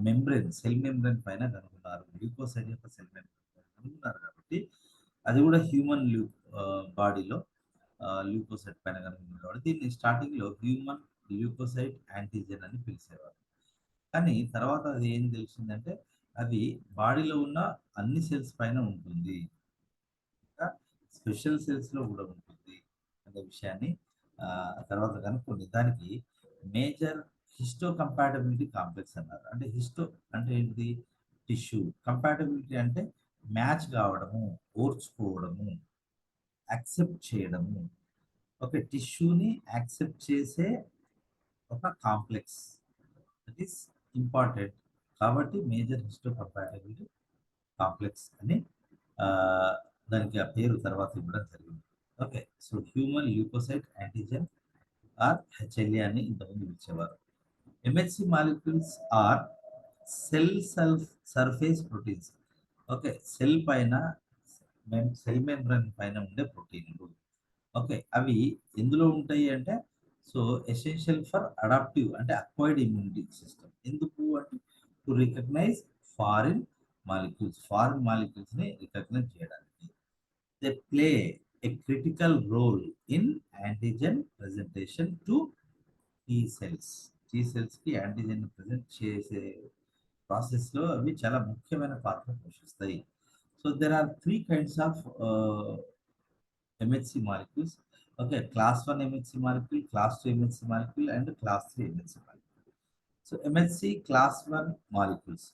Speaker 1: మెంబ్రెన్ సెల్ మెంబ్రెన్ పైన కనుగొన్నారు, ల్యూకోసైట్ యొక్క సెల్ మెంబ్రెన్ పైన కనుగొన్నారు. కాబట్టి అది కూడా హ్యూమన్ బాడీలో ల్యూకోసైట్ పైన కనుగొన్నారు కాబట్టి దీన్ని స్టార్టింగ్లో హ్యూమన్ ల్యూకోసైట్ యాంటీజెన్ అని పిలిచేవారు. కానీ తర్వాత అది ఏం తెలిసిందంటే అది బాడీలో ఉన్న అన్ని సెల్స్ పైన ఉంటుంది, ఇంకా స్పెషల్ సెల్స్లో కూడా ఉంటుంది అనే విషయాన్ని తర్వాత కనుక్కుంది. దానికి మేజర్ హిస్టోకంపాటబిలిటీ కాంప్లెక్స్ అన్నారు. అంటే హిస్టో అంటే ఏంటిది, టిష్యూ. కంపాటబిలిటీ అంటే మ్యాచ్ కావడము, ఓర్చుకోవడము, యాక్సెప్ట్ చేయడము. ఒక టిష్యూని యాక్సెప్ట్ చేసే ఒక కాంప్లెక్స్ దట్ ఈస్ ఇంపార్టెంట్. కాబట్టి మేజర్ హిస్టోకంపాటబిలిటీ కాంప్లెక్స్ అని దానికి ఆ పేరు తర్వాత ఇవ్వడం జరిగింది. Okay, so human leukocyte antigen or HLA అని ఇంతకుముందు పిలిచేవారు. MHC molecules are cell surface proteins. Okay, cell పైన సెల్ మెంబ్రేన్ పైన ఉండే ప్రోటీన్లు. ఓకే, అవి ఎందులో ఉంటాయి అంటే సో ఎసెన్షియల్ ఫర్ అడాప్టివ్ అంటే అక్వైర్డ్ ఇమ్యూనిటీ సిస్టమ్. ఎందుకు అంటే టు రికగ్నైజ్ ఫారిన్ మాలిక్యూల్స్ని రికగ్నైజ్ చేయడానికి. They play a critical role in antigen presentation to T cells. T సెల్స్కి యాంటీజెన్ ప్రెజెంట్ చేసే ప్రాసెస్లో అవి చాలా ముఖ్యమైన పాత్ర పోషిస్తాయి. So there are 3 kinds of MHC molecules. Okay, class 1 MHC molecule, class 2 MHC molecule and class 3 MHC molecule. So MHC class 1 molecules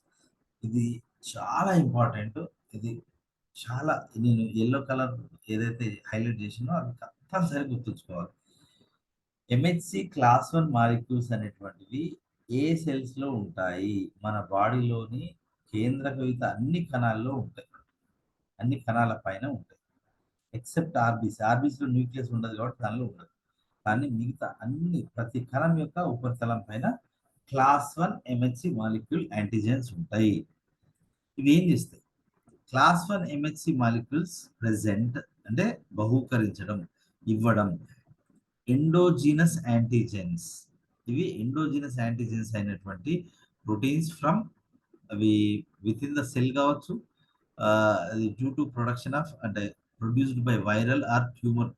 Speaker 1: ఇది చాలా ఇంపార్టెంట్. ఇది చాలా నేను యెల్లో కలర్ ఏదైతే హైలైట్ చేసినో అది కంపల్సరీ గుర్తుంచుకోవాలి. MHC క్లాస్ 1 మాలిక్యూల్స్ అనేటువంటివి ఏ సెల్స్ లో ఉంటాయి? మన బాడీలోని కేంద్రకవిత అన్ని కణాల్లో ఉంటాయి. అన్ని కణాల పైన ఉంటాయి. Except RBC. ఆర్బీసీలో న్యూక్లియస్ ఉండదు కాబట్టి దానిలో ఉండదు. కానీ మిగతా అన్ని ప్రతి కణం యొక్క ఉపరితలం పైన క్లాస్ 1 MHC మాలిక్యూల్ యాంటీజెన్స్ ఉంటాయి. ఇవి ఏం చేస్తాయి? క్లాస్ 1 MHC మాలిక్యూల్స్ ప్రెజెంట్ అంటే బహూకరించడం, ఇవ్వడం ఎండోజీనస్ యాంటీజెన్స్. ఇవి ఎండోజీనస్ యాంటీజెన్స్ అయినటువంటి ప్రోటీన్స్ ఫ్రమ్ అవి విత్ ఇన్ ద సెల్ కావచ్చు, అది డ్యూ టు ప్రొడక్షన్ ఆఫ్ అంటే produced by viral or tumour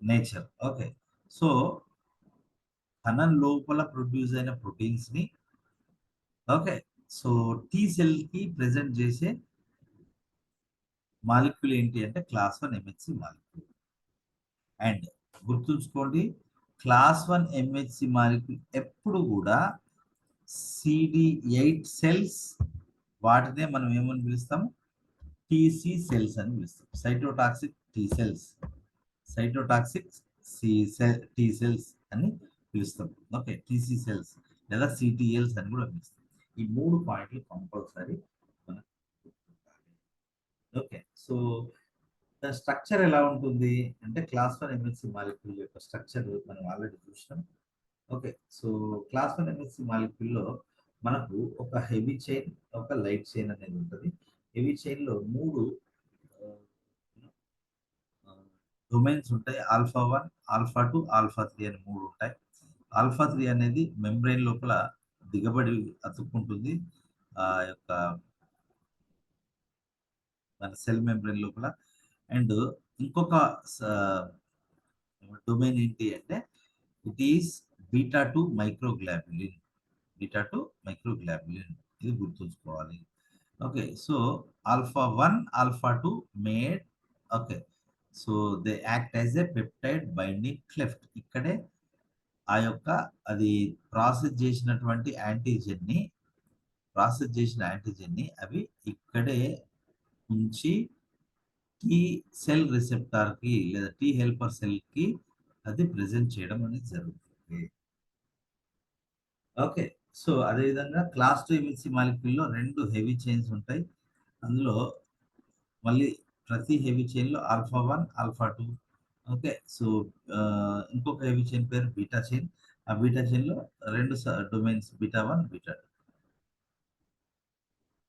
Speaker 1: nature. Okay, so కణం లోపల ప్రొడ్యూస్ అయిన ప్రోటీన్స్ ని ఓకే సో టీ సెల్ కి ప్రెజెంట్ చేసే మాలిక్యూల్ ఏంటి అంటే క్లాస్ 1 MHC మాలిక్యూల్. అండ్ గుర్తుంచుకోండి, క్లాస్ 1 MHC మాలిక్యూల్ ఎప్పుడు కూడా CD8 సెల్స్, వాటినే మనం ఏమని పిలుస్తాం? టీసీ సెల్స్ అని పిలుస్తాం. Cytotoxic T cells, cytotoxic T cells అని పిలుస్తాం. ఓకే, టీసీ సెల్స్ లేదా సిటిఎల్స్ అని కూడా పిలుస్తాం. ఈ 3 పాయింట్లు కంపల్సరీ మనం గుర్తుంచుకోవాలి. ఓకే, సో స్ట్రక్చర్ ఎలా ఉంటుంది అంటే క్లాస్ 1 MHC మాలిక్యూల్ యొక్క స్ట్రక్చర్ మనం ఆల్రెడీ చూసినాం. ఓకే, సో క్లాస్ 1 MHC మాలిక్యూల్లో మనకు ఒక హెవీ చైన్, ఒక లైట్ చైన్ అనేది ఉంటుంది. హెవీ చైన్ లో 3 డొమైన్స్ ఉంటాయి. ఆల్ఫా 1, ఆల్ఫా 2, ఆల్ఫా 3 అని 3 ఉంటాయి. ఆల్ఫా 3 అనేది మెంబ్రెయిన్ లోపల దిగబడి అతుక్కుంటుంది. ఆ యొక్క మన సెల్ మెంబ్రెయిన్ లోపల. అండ్ ఇంకొక డొమైన్ ఏంటి అంటే ఇట్ ఈస్ బీటా 2 మైక్రోగ్లాబులిన్. బీటా 2 మైక్రోగ్లాబులిన్, ఇది గుర్తుంచుకోవాలి. Okay, so alpha 1, alpha 2 made. Okay, so they act as a peptide binding cleft. ఇక్కడే ఆ యొక్క అది ప్రాసెస్ చేసిన యాంటీజెన్ని అవి ఇక్కడే ఉంచి టీ సెల్ రిసెప్టార్ కి లేదా టీ హెల్పర్ సెల్ కి అది ప్రెజెంట్ చేయడం అనేది జరుగుతుంది. ఓకే, సో అదేవిధంగా క్లాస్ 2 MHC మాలిక్యూల్లో 2 హెవీ చైన్స్ ఉంటాయి. అందులో మళ్ళీ ప్రతి హెవీ చైన్ లో ఆల్ఫా 1, ఆల్ఫా 2. ఓకే, సో ఇంకొక హెవీ చైన్ పేరు బీటా చైన్. ఆ బీటా చైన్ లో 2 డొమైన్స్ బీటా 1, బీటా 2.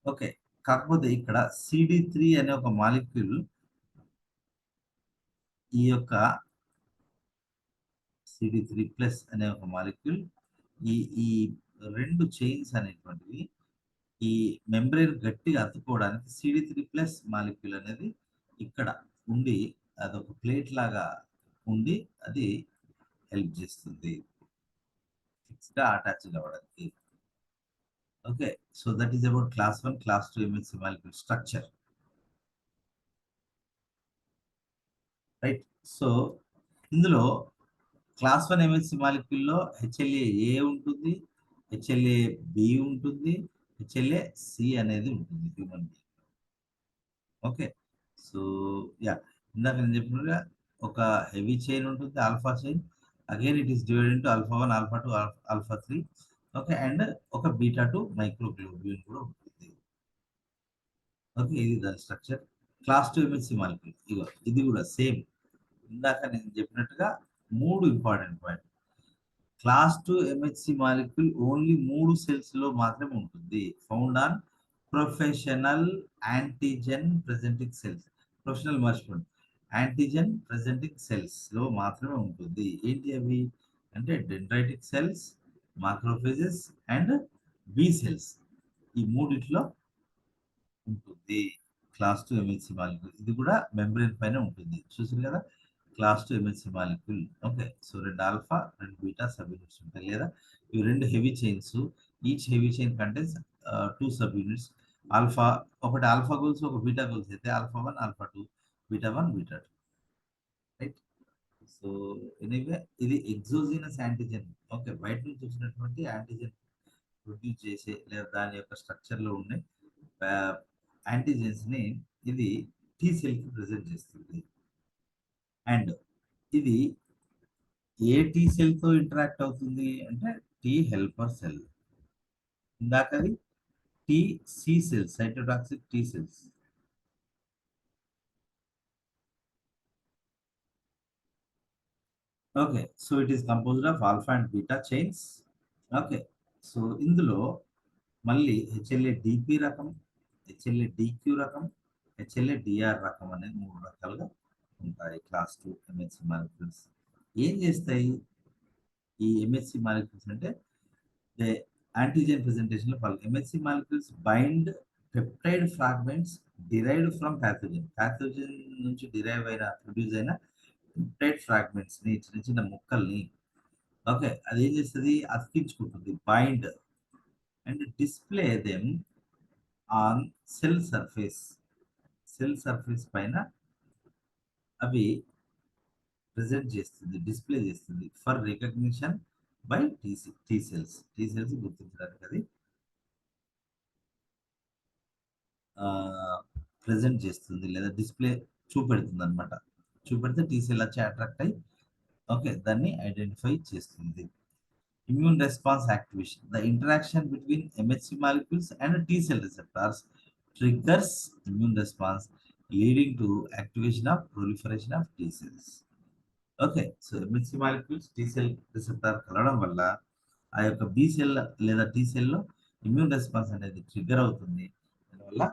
Speaker 1: ఓకే, కాకపోతే ఇక్కడ CD3 అనే ఒక మాలిక్యూల్, ఈ యొక్క CD3+ అనే ఒక మాలిక్యూల్ ఈ ఈ 2 చైన్స్ అనేటువంటివి ఈ మెంబ్రేన్ గట్టిగా అతుక్కోవడానికి CD3+ మాలిక్యూల్ అనేది ఇక్కడ ఉండి అదొక ప్లేట్ లాగా ఉండి అది హెల్ప్ చేస్తుంది ఫిక్స్ గా అటాచ్ అవ్వడానికి. Okay, so that is about class 1, class 2 MHC molecule structure. Right, so ఇందులో క్లాస్ 1 MHC మాలిక్యూల్లో HLA-A ఉంటుంది, HLA-B ఉంటుంది, HLA-C అనేది ఉంటుంది human being. Okay, so yeah, ఇందాక నేను చెప్పినట్టుగా ఒక హెవీ చైన్ ఉంటుంది, alpha chain. Again it is divided into alpha 1, alpha 2, alpha 3. Okay, and ఒక బీటా 2 మైక్రోగ్లోబ్యూలిన్ కూడా ఉంటుంది. ఓకే, ఇది దాని స్ట్రక్చర్. క్లాస్ 2 MHC మాలిక్యూల్ ఇగో ఇది కూడా సేమ్. ఇందాక నేను చెప్పినట్టుగా 3 important point. Class 2 MHC molecule only 3 cells లో మాత్రమే ఉంటుంది. Found on professional antigen presenting cells. Professional మర్చిపోండి, యాంటీజెన్ ప్రెజెంటింగ్ సెల్స్ లో మాత్రమే ఉంటుంది. ఏంటి అవి అంటే dendritic cells, macrophages and B cells. ఈ మూడిట్లో ఉంటుంది క్లాస్ 2 MHC మాలిక్యూల్. ఇది కూడా మెంబ్రేన్ పైన ఉంటుంది, చూసారు కదా. Class 2 MHC molecule. Okay, so 2 alpha 2 beta sub units ఉంటాయి, లేదా ఇవి 2 heavy chains. Each heavy chain contains 2 sub units. Alpha ఒకటి ఆల్ఫా గోల్స్, ఒక బీటా గోల్స్ అయితే alpha 1, alpha 2, beta 1, beta 2. So anyway ఇది ఎగ్జోజినస్ యాంటీజెన్. ఓకే, బయట నుంచి వచ్చినటువంటి యాంటీజెన్ ప్రొడ్యూస్ చేసే లేదా దాని యొక్క స్ట్రక్చర్లో ఉండే యాంటీజెన్స్ని ఇది టీ సెల్కి ప్రజెంట్ చేస్తుంది. అండ్ ఇది ఏ టీ సెల్తో ఇంటరాక్ట్ అవుతుంది అంటే టీ హెల్పర్ సెల్. ఇందాకది T C cells, cytotoxic T cells. Okay, so it is composed of alpha and beta chains. Okay, so ఇందులో మళ్ళీ హెచ్ఎల్ఏ డిపి రకం, హెచ్ఎల్ఏ డిక్యూ రకం, హెచ్ఎల్ఏ డిఆర్ రకం అనేది 3 రకాలుగా ఉంటాయి క్లాస్ 2 ఎంహెచ్సి మాలిక్యూల్స్. ఏం చేస్తాయి ఈ ఎంహెచ్సి మాలిక్యూల్స్ అంటే దే యాంటీజెన్ ప్రెజెంటేషన్ లో MHC molecules bind peptide fragments derived from pathogen. Pathogen నుంచి డిరైవ్ అయిన ప్రొడ్యూస్ అయిన పెప్టైడ్ ఫ్రాగ్మెంట్స్ ని, చిన్న చిన్న ముక్కల్ని, ఓకే, అది ఏం చేస్తుంది, అతికించుకుంటుంది, bind and display them on cell surface. Cell surface పైన అవి ప్రెజెంట్ చేస్తుంది, డిస్ప్లే చేస్తుంది for recognition by T cells. T cells గుర్తించడానికి అది ప్రెజెంట్ చేస్తుంది లేదా డిస్ప్లే చూపెడుతుంది అనమాట. చూపెడితే టీ సెల్ వచ్చి అట్రాక్ట్ అయ్యి ఓకే దాన్ని ఐడెంటిఫై చేస్తుంది. Immune response activation. The interaction between MHC molecules and T cell receptors triggers immune response, leading to activation of proliferation of T cells. Okay, so MHC molecules T cell receptor కలవడం వల్ల ఆ యొక్క బి సెల్ లేదా టీ సెల్లో ఇమ్యూన్ రెస్పాన్స్ అనేది ట్రిగ్గర్ అవుతుంది. దానివల్ల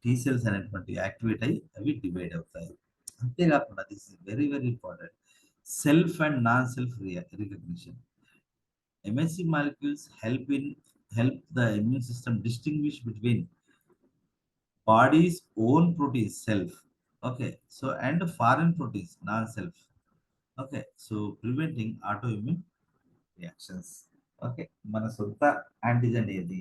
Speaker 1: టీ సెల్స్ అనేటువంటి యాక్టివేట్ అయ్యి అవి డివైడ్ అవుతాయి. అంతేకాకుండా this is very very important, self and non self recognition. MSC molecules help the immune system distinguish between body's own proteins self, okay, so and foreign proteins non-self, okay, so preventing autoimmune reactions. Okay, మన సొంత యాంటీజెన్ ఏది,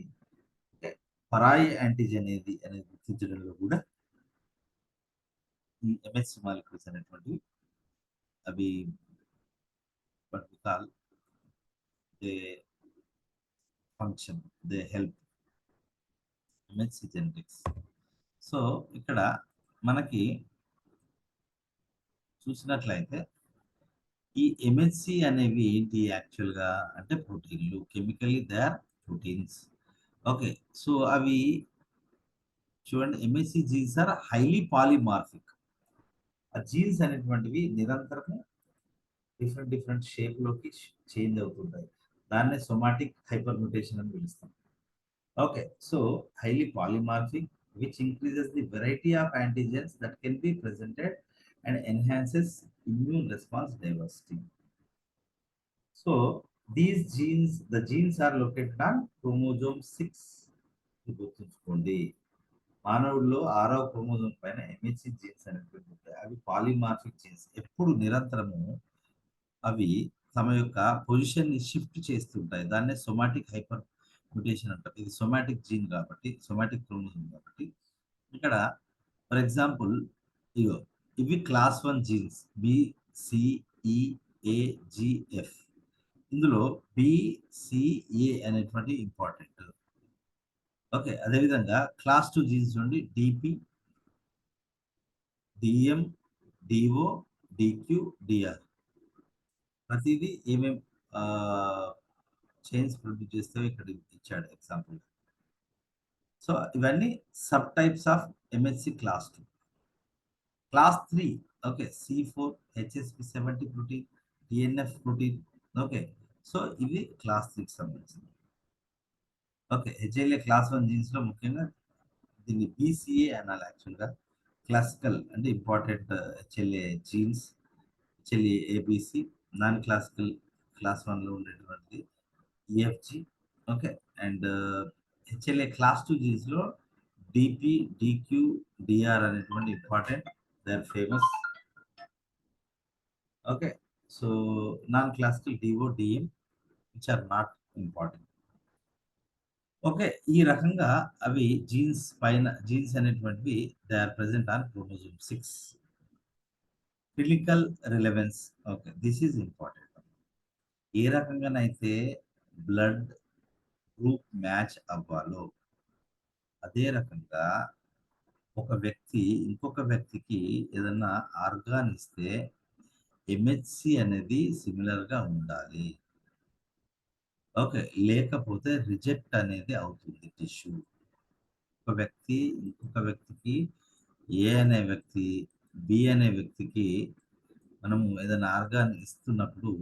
Speaker 1: ఓకే, పరాయి యాంటీజెన్ ఏది అనేది గుర్తించడంలో కూడా ఈ ఎంఎస్సి మాలిక్యూల్స్ అనేటువంటి అవి what we call they function, they help MSc genetics. So ఇక్కడ మనకి చూసినట్లయితే ఈ ఎంఎస్సి అనేవి ఏంటి యాక్చువల్గా అంటే ప్రోటీన్లు, chemically they are proteins. Okay, so అవి చూడండి, MSC genes are highly polymorphic. ఆ జీన్స్ అనేటువంటివి నిరంతరము డిఫరెంట్ డిఫరెంట్ షేప్లోకి చేంజ్ అవుతుంటాయి. దాన్నే సొమాటిక్ హైపర్మ్యుటేషన్ అని పిలుస్తాం. Okay, so highly polymorphic, which increases the variety of antigens that can be presented and enhances immune response diversity. So these genes, the genes are located on chromosome 6. ఇది గుర్తుంచుకోండి, మానవుల్లో 6వ క్రోమోజోమ్ పైన ఎంహెచ్సి జీన్స్ అనేటువంటి ఉంటాయి. అవి పాలిమార్ఫిక్ జీన్స్, ఎప్పుడు నిరంతరము అవి తమ యొక్క పొజిషన్ ని షిఫ్ట్ చేస్తుంటాయి. దాన్నే సొమాటిక్ హైపర్ మ్యుటేషన్ అంటారు. ఇది సొమాటిక్ జీన్ కాబట్టి, సొమాటిక్ క్రోమోజోమ్ కాబట్టి ఇక్కడ ఫర్ ఎగ్జాంపుల్ ఇగో ఇవి క్లాస్ 1 జీన్స్ BCEAGF. ఇందులో BCA అనేటువంటి ఇంపార్టెంట్. ఓకే, అదేవిధంగా క్లాస్ 2 జీన్స్ నుండి DP, DM, DO, DQ, DR ప్రతిదీ ఏమేం చైన్స్ ప్రొడ్యూస్ చేస్తే ఇక్కడ ఇచ్చాడు ఎగ్జాంపుల్. సో ఇవన్నీ sub types of MHC class 2. Class 3, okay, C4 HSP70 protein, TNF protein. Okay, so ఇవి క్లాస్ 3కి సంబంధించింది. ఓకే, హెచ్ఎల్ఏ క్లాస్ 1 జీన్స్ లో ముఖ్యంగా దీన్ని BCA అనాలి యాక్చువల్గా. క్లాసికల్ అంటే important HLA genes, HLA ABC. Non classical class 1 లో ఉండేటువంటిది EFG. Okay, and HLA class 2 genes లో DP, DQ, DR అనేటువంటి important, they are famous. Okay, so non classical DO, DM which are not important. Okay, ఈ రకంగా అవి జీన్స్ పైన జీన్స్ అనేటువంటివి they are present on chromosome 6. Clinical relevance. Okay, this is important. ఏ రకంగానైతే బ్లడ్ గ్రూప్ మ్యాచ్ అవ్వాలో అదే రకంగా ఒక వ్యక్తి ఇంకొక వ్యక్తికి ఏదన్నా ఆర్గాన్ ఇస్తే ఎంహెచ్సి అనేది సిమిలర్గా ఉండాలి. ఓకే, లేకపోతే రిజెక్ట్ అనేది అవుతుంది టిష్యూ. ఒక వ్యక్తి ఇంకొక వ్యక్తికి, ఏ అనే వ్యక్తి బి అనే వ్యక్తికి మనము ఏదైనా ఆర్గాన్ ఇస్తున్నప్పుడు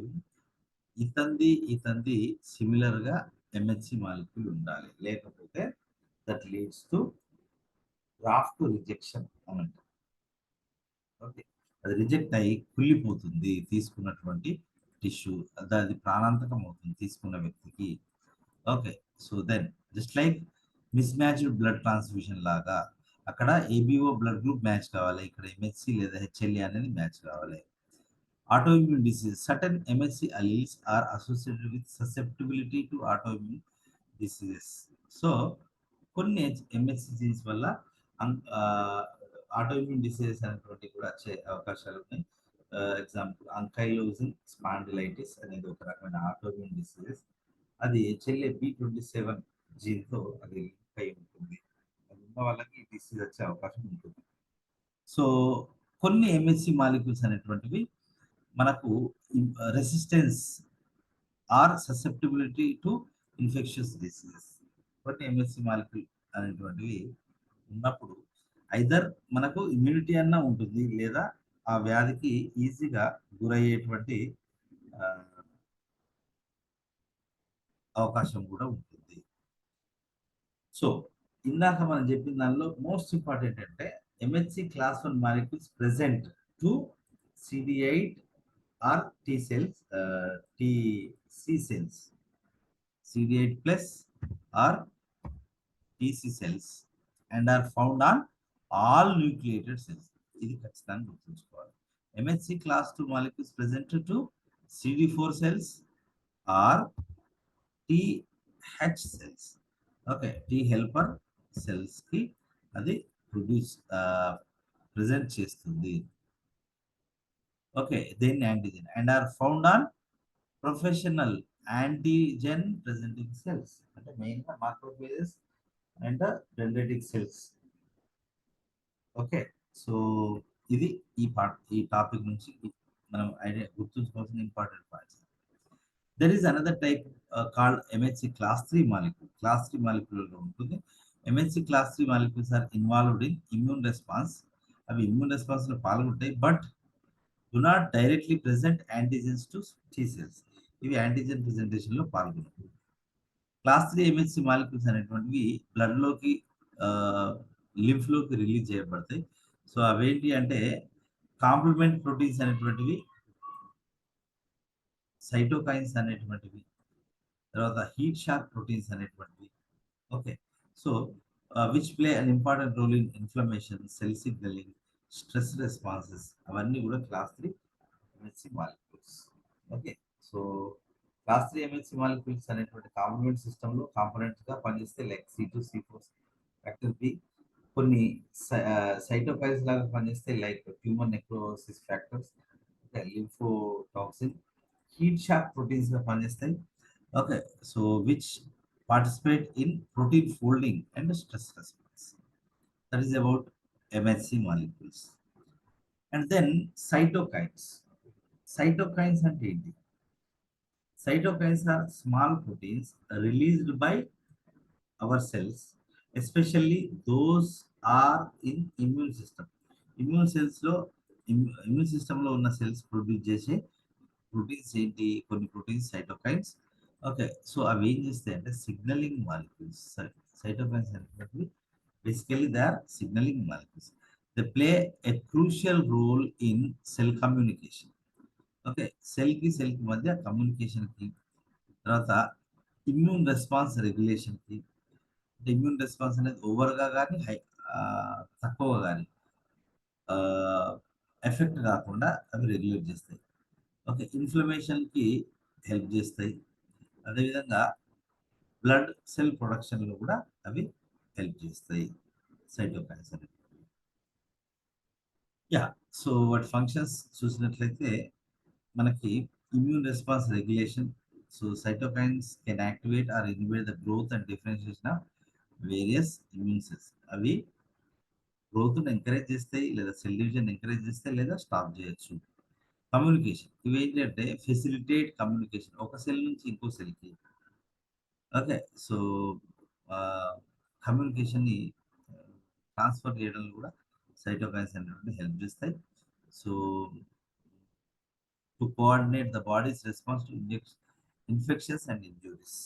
Speaker 1: ఇతంది సిమిలర్గా ఎంహెచ్సి మాలిక్యూల్ ఉండాలి. లేకపోతే that leads to graft rejection అని అంటారు. ఓకే, అది రిజెక్ట్ అయ్యి కుళ్ళిపోతుంది తీసుకున్నటువంటి టిష్యూ. అది ప్రాణాంతకం అవుతుంది తీసుకున్న వ్యక్తికి. Okay, so then just like mismatched blood transfusion లాగా అక్కడ ఏబిఓ బ్లడ్ గ్రూప్ మ్యాచ్ కావాలి, ఇక్కడ ఎంహెచ్సి లేదా హెచ్ఎల్ఏ అనేది మ్యాచ్ కావాలి. Autoimmune disease. Certain MSC alleles are associated with susceptibility to autoimmune diseases. So, కొన్ని ఎంఎస్సి జీన్స్ వల్ల ఆటోఇమ్యూన్ డిసీజెస్ అనేటువంటి కూడా వచ్చే అవకాశాలు ఉన్నాయి. ఎగ్జాంపుల్ అంకైలోజింగ్ స్పాండిలైటిస్ అనేది ఒక రకమైన ఆటోఇమ్యూన్ డిసీజెస్. అది చెల్లె B27 జీన్తో అది లింక్ అయి ఉంటుంది. అది ఉన్న వాళ్ళకి డిసీజ్ వచ్చే అవకాశం ఉంటుంది. సో కొన్ని ఎంఎస్సి మాలిక్యూల్స్ అనేటువంటివి మనకు resistance or susceptibility to infections diseases. కొన్ని ఎంఎస్సి మాలిక్యూల్ అనేటువంటివి ఉన్నప్పుడు ఐదర్ మనకు ఇమ్యూనిటీ అన్నా ఉంటుంది, లేదా ఆ వ్యాధికి ఈజీగా గురయ్యేటువంటి ఆ, అవకాశం కూడా ఉంటుంది. సో ఇందాక మనం చెప్పిన దానిలో మోస్ట్ ఇంపార్టెంట్ అంటే MHC class 1 molecules present to CD8 or T cells, TC cells, CD8 plus or TC cells and are found on all nucleated cells. ఇది ఖచ్చితంగా గుర్తుంచుకోవాలి. MHC class 2 molecules presented to CD4 cells or TH cells. Okay, T helper cells కి అది ప్రొడ్యూస్ ప్రెజెంట్ చేస్తుంది. ఓకే, దేన్ని antigen and are found on professional antigen presenting cells, అంటే మెయిన్గా macrophages and dendritic cells. Okay, so ఇది ఈ టాపిక్ నుంచి మనం ఐడియా గుర్తుంచుకోవాల్సిన important points. There is another type called MHC class 3 molecule. Class 3 మాలిక్యూల్లో ఉంటుంది. MHC class 3 molecules are involved in immune response. అవి ఇమ్యూన్ రెస్పాన్స్లో పాల్గొంటాయి, but do not directly present antigens to T cells. ఇవి యాంటీజెన్ ప్రెజెంటేషన్లో పాల్గొంటాయి. క్లాస్ 3 ఎంహెచ్సి మాలిక్యూల్స్ అనేటువంటివి బ్లడ్లోకి లింఫ్లోకి రిలీజ్ చేయబడతాయి. సో అవేంటి అంటే కాంప్లిమెంట్ ప్రోటీన్స్ అనేటువంటివి, సైటోకైన్స్ అనేటువంటివి, తర్వాత హీట్ షాక్ ప్రోటీన్స్ అనేటువంటివి. Okay, so which play an important role in inflammation, cell signalling, stress responses, అవన్నీ కూడా class 3 MHC molecules. Okay, so class 3 MHC molecules అనేటువంటి కాంప్లిమెంట్ సిస్టంలో కాంపోనెంట్గా పనిచేస్తే like C2 C4 factor B. కొన్ని సైటోకైన్స్ లాగా పనిచేస్తే like tumour necrosis factors, lymphotoxin, heat shock proteins గా పనిచేస్తాయి. Okay, so which participate in protein folding and stress response. That is about MHC molecules. And then cytokines. Cytokines అంటే ఏంటి? Cytokines are small proteins released by our cells, especially those are in immune system. Immune సెల్స్లో ఇమ్యూన్ సిస్టంలో ఉన్న సెల్స్ ప్రొడ్యూస్ చేసే ప్రోటీన్స్ ఏంటి? కొన్ని ప్రోటీన్స్ సైటోకైన్స్. ఓకే, సో అవి ఏం చేస్తాయి అంటే సిగ్నలింగ్ మాలిక్యూల్స్. సైటోకైన్స్ అనేటువంటి basically they are signalling molecules. They play a crucial role in cell communication. Okay, సెల్కి మధ్య కమ్యూనికేషన్కి, తర్వాత ఇమ్యూన్ రెస్పాన్స్ రెగ్యులేషన్కి. అంటే ఇమ్యూన్ రెస్పాన్స్ అనేది ఓవర్గా కానీ తక్కువగా కానీ ఎఫెక్ట్ కాకుండా అవి రెగ్యులేట్ చేస్తాయి. ఓకే, ఇన్ఫ్లమేషన్కి హెల్ప్ చేస్తాయి. అదేవిధంగా బ్లడ్ సెల్ ప్రొడక్షన్లో కూడా అవి హెల్ప్ చేస్తాయి సైటోకైన్స్ అనేవి. యా. సో వాటి ఫంక్షన్స్ చూసినట్లయితే మనకి immune response regulation. So cytokines can activate or inhibit the growth and differentiation of various immune cells. అవి గ్రోత్ను ఎంకరేజ్ చేస్తాయి, లేదా సెల్ డివిజన్ ఎంకరేజ్ చేస్తాయి, లేదా స్టాప్ చేయొచ్చు. కమ్యూనికేషన్ ఇవి ఏంటంటే ఫెసిలిటేట్ కమ్యూనికేషన్ ఒక సెల్ నుంచి ఇంకో సెల్కి. ఓకే. సో కమ్యూనికేషన్ని ట్రాన్స్ఫర్ చేయడంలో కూడా సైటోకైన్స్ అనేటువంటి హెల్ప్ చేస్తాయి. So to coordinate the body's response to infections and injuries.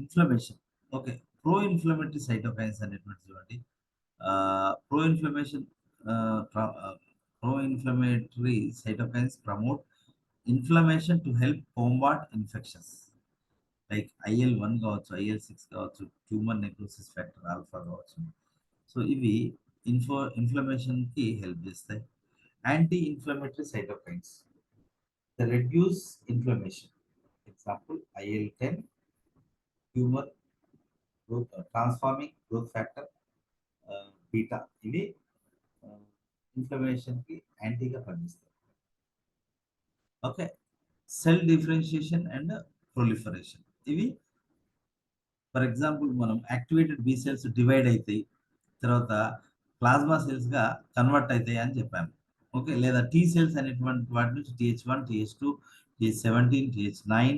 Speaker 1: Inflammation. Okay. Pro inflammatory cytokines అనేటువంటి చూడండి. Pro inflammation pro inflammatory cytokines promote inflammation to help combat infections like IL-1 కావచ్చు, IL-6 కావచ్చు, ట్యూమర్ నెక్రోసిస్ ఫ్యాక్టర్ ఆల్ఫా కావచ్చు. సో ఇవి ఇన్ఫ్లమేషన్కి హెల్ప్ చేస్తాయి. Anti inflammatory cytokines the reduce inflammation. Example IL-10, tumour growth transforming growth factor beta. ఇవి ఇన్ఫ్లమేషన్కి యాంటీగా పనిచేస్తాయి. Okay. Cell differentiation and proliferation. ఇవి ఫర్ ఎగ్జాంపుల్ మనం యాక్టివేటెడ్ బి సెల్స్ డివైడ్ అవుతాయి, తర్వాత ప్లాస్మా సెల్స్గా కన్వర్ట్ అవుతాయి అని చెప్పాను. ఓకే. లేదా టీ సెల్స్ అనేటువంటి వాటి నుంచి TH1, TH2, TH17, TH9.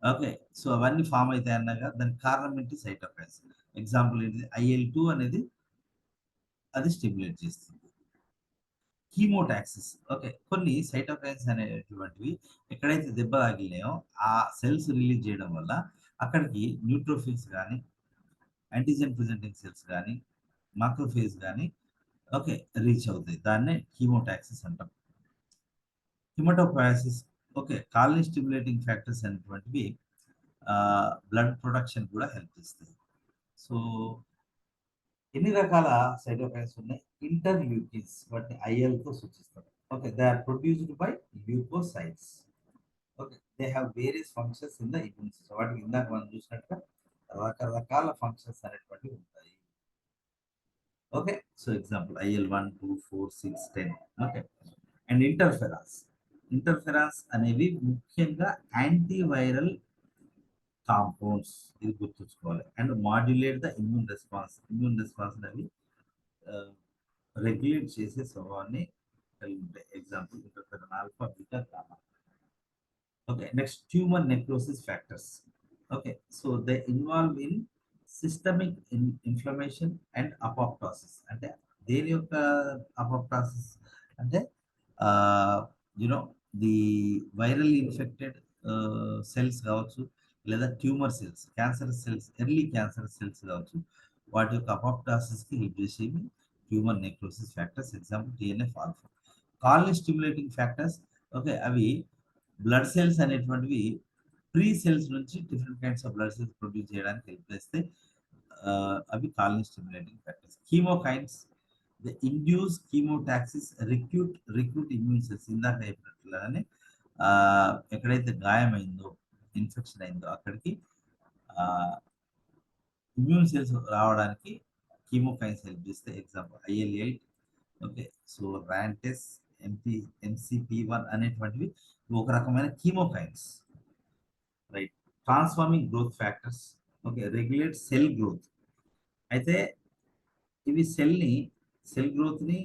Speaker 1: Okay. So అవన్నీ ఫామ్ అవుతాయి అన్నాక దానికి కారణం ఏంటి? సైటోకైన్స్. ఎగ్జాంపుల్ ఏంటి? IL-2 అనేది అది స్టిమ్యులేట్ చేస్తుంది. కీమోటాక్సిస్. ఓకే. కొన్ని సైటోకైన్స్ అనేటువంటివి ఎక్కడైతే దెబ్బ తాకినాయో ఆ సెల్స్ రిలీజ్ చేయడం వల్ల అక్కడికి న్యూట్రోఫిల్స్ కానీ, యాంటీజెన్ ప్రెజెంటింగ్ సెల్స్ కానీ, మాక్రోఫేజ్ కానీ ఓకే రీచ్ అవుతాయి. దాన్నే కీమోటాక్సిస్ అంటాం. Haematopoiesis. Okay. Colony stimulating factors అనేటువంటివి బ్లడ్ ప్రొడక్షన్ కూడా హెల్ప్ చేస్తాయి. సో ఎన్ని రకాల సైటోకైన్స్ ఉన్నాయి? ఇంటర్‌ల్యూకిన్స్ వాటిని IL తో సూచిస్తారు. Okay. They are produced by leukocytes. Okay. They have various functions in the immune system. వాటికి ఇందాక మనం చూసినట్టుగా రకరకాల ఫంక్షన్స్ అనేటువంటివి ఉంటాయి. Okay. So example IL-1, 2, 4, 6, 10. Okay. And interferons. Interferons అనేవి ముఖ్యంగా యాంటీవైరల్ కాంపౌండ్స్. ఇది గుర్తుంచుకోవాలి. And modulate the immune response. Immune response అనేవి రెగ్యులేట్ చేసే స్వభావాన్ని కలిగి ఉంటాయి. Example interferon alpha, beta, gamma. Okay. Next tumour necrosis factors. Okay. So they involve in systemic inflammation and apoptosis. అంటే దేని యొక్క అపోప్టోసిస్ అంటే you know the viral infected cells కావచ్చు, లేదా tumour cells, cancer cells, early cancer cells కావచ్చు, వాటి యొక్క అపోప్టోసిస్కి హెల్ప్ చేసేవి tumour necrosis factors. Example TNF alpha. Colony stimulating factors. Okay. అవి బ్లడ్ సెల్స్ అనేటువంటివి ప్రీ సెల్స్ నుంచి different kinds of blood cells produce చేయడానికి హెల్ప్ చేస్తే అవి colony stimulating factors. Chemokines the induce chemotaxis recruit immune cells. ఇందాక చెప్పినట్లుగానే ఎక్కడైతే గాయమైందో, ఇన్ఫెక్షన్ అయిందో అక్కడికి ఇమ్యూన్ సెల్స్ రావడానికి కీమోకైన్స్ హెల్ప్ చేస్తే. Example IL-8. Okay. So RANTES, MCP1 అనేటువంటివి ఒక రకమైన chemokines. Right. Transforming growth factors. Okay. Regulate cell growth. అయితే ఇవి సెల్ గ్రోత్‌ని